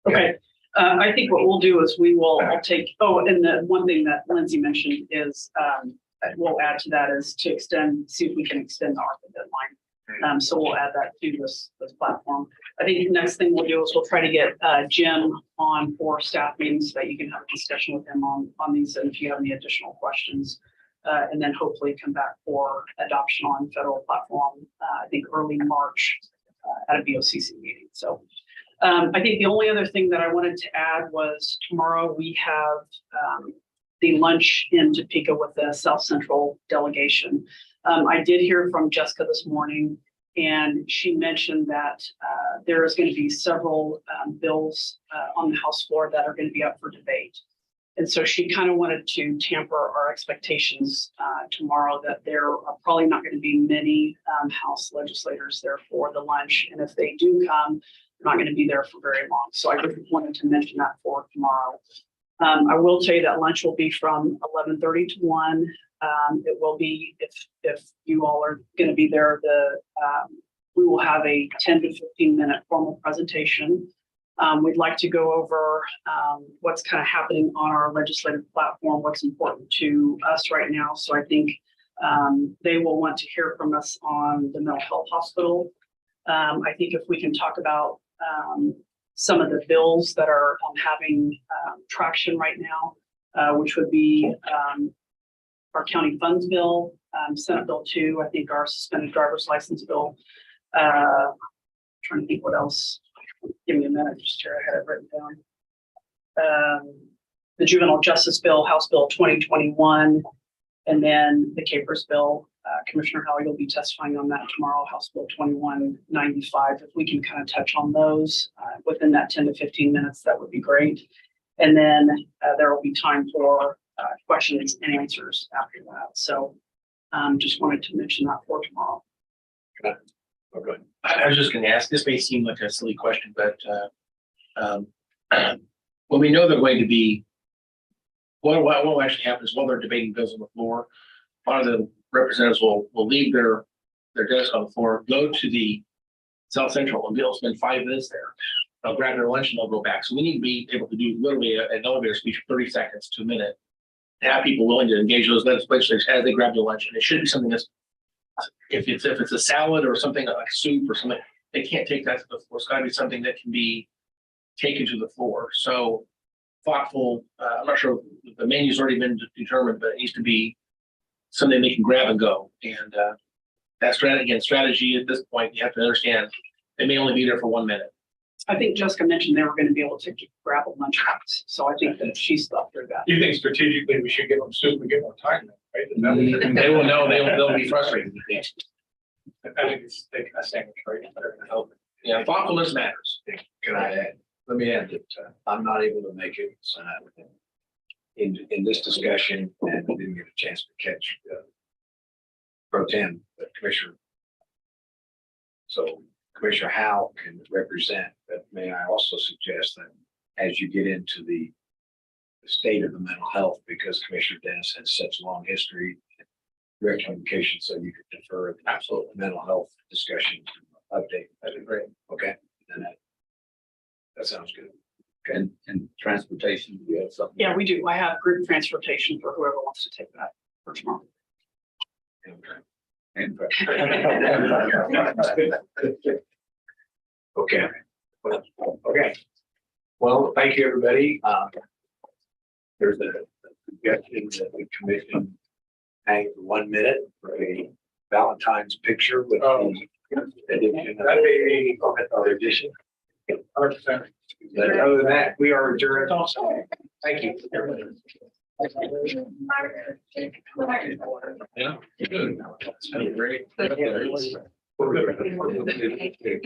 Okay, I think what we'll do is I'll take, and the one thing that Lindsay mentioned is, we'll add to that is to see if we can extend the ARPA deadline. So we'll add that to this platform. I think the next thing we'll do is we'll try to get Jim on for staff meetings so that you can have a discussion with him on these, and if you have any additional questions. And then hopefully come back for adoption on federal platform, I think early March at a BOCC meeting. So I think the only other thing that I wanted to add was tomorrow we have the lunch in Topeka with the South Central delegation. I did hear from Jessica this morning, and she mentioned that there is going to be several bills on the House floor that are going to be up for debate. And so she kind of wanted to tamper our expectations tomorrow that there are probably not going to be many House legislators there for the lunch. And if they do come, they're not going to be there for very long. So I just wanted to mention that for tomorrow. I will tell you that lunch will be from 11:30 to 1. It will be, if you all are going to be there, we will have a 10 to 15 minute formal presentation. We'd like to go over what's kind of happening on our legislative platform, what's important to us right now. So I think they will want to hear from us on the mental health hospital. I think if we can talk about some of the bills that are having traction right now, which would be our county funds bill, Senate Bill 2, I think our suspended driver's license bill. Trying to think what else. Give me a minute, just here, I had it written down. The juvenile justice bill, House Bill 2021, and then the Capers bill. Commissioner Howard will be testifying on that tomorrow, House Bill 2195. If we can kind of touch on those within that 10 to 15 minutes, that would be great. And then there will be time for questions and answers after that. So just wanted to mention that for tomorrow. Okay. I was just gonna ask, this may seem like a silly question, but, when we know they're going to be, what will actually happen is while they're debating bills on the floor, one of the representatives will leave their desk on the floor, go to the South Central and they'll spend 5 minutes there. They'll grab their lunch and they'll go back. So we need to be able to do literally an elevator speech for 30 seconds to a minute. To have people willing to engage those legislators as they grab their lunch. And it should be something that's, if it's a salad or something like soup or something, they can't take that to the floor. It's gotta be something that can be taken to the floor. So thoughtful, I'm not sure if the menu's already been determined, but it needs to be something they can grab and go. And that strategy at this point, you have to understand, they may only be there for 1 minute. I think Jessica mentioned they were going to be able to grab a lunch box. So I think that she's thought through that. You think strategically we should give them soup and get more time, right? Is that what you're thinking? They will know, they'll be frustrated. I think it's taking a sandwich, right? They're gonna help. Yeah, thoughtfulness matters. Can I add? Let me add that I'm not able to make it in this discussion and didn't get a chance to catch Pro Tem, but Commissioner. So Commissioner Howe can represent, but may I also suggest that as you get into the state of the mental health, because Commissioner Dennis has such a long history, direct communication, so you could defer the absolute mental health discussion update. That'd be great. Okay. And that sounds good. And transportation, you have something? Yeah, we do. I have group transportation for whoever wants to take that for tomorrow. And Okay. Okay. Well, thank you, everybody. There's a suggestion that the commission hang for 1 minute for a Valentine's picture with the addition of the addition. 100%. But other than that, we are adjourned. Thank you. Yeah. Good. Great.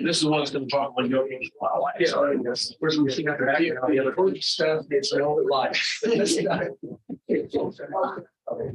This is one that's gonna talk when you're. Where's we see after that? The other stuff, it's all life.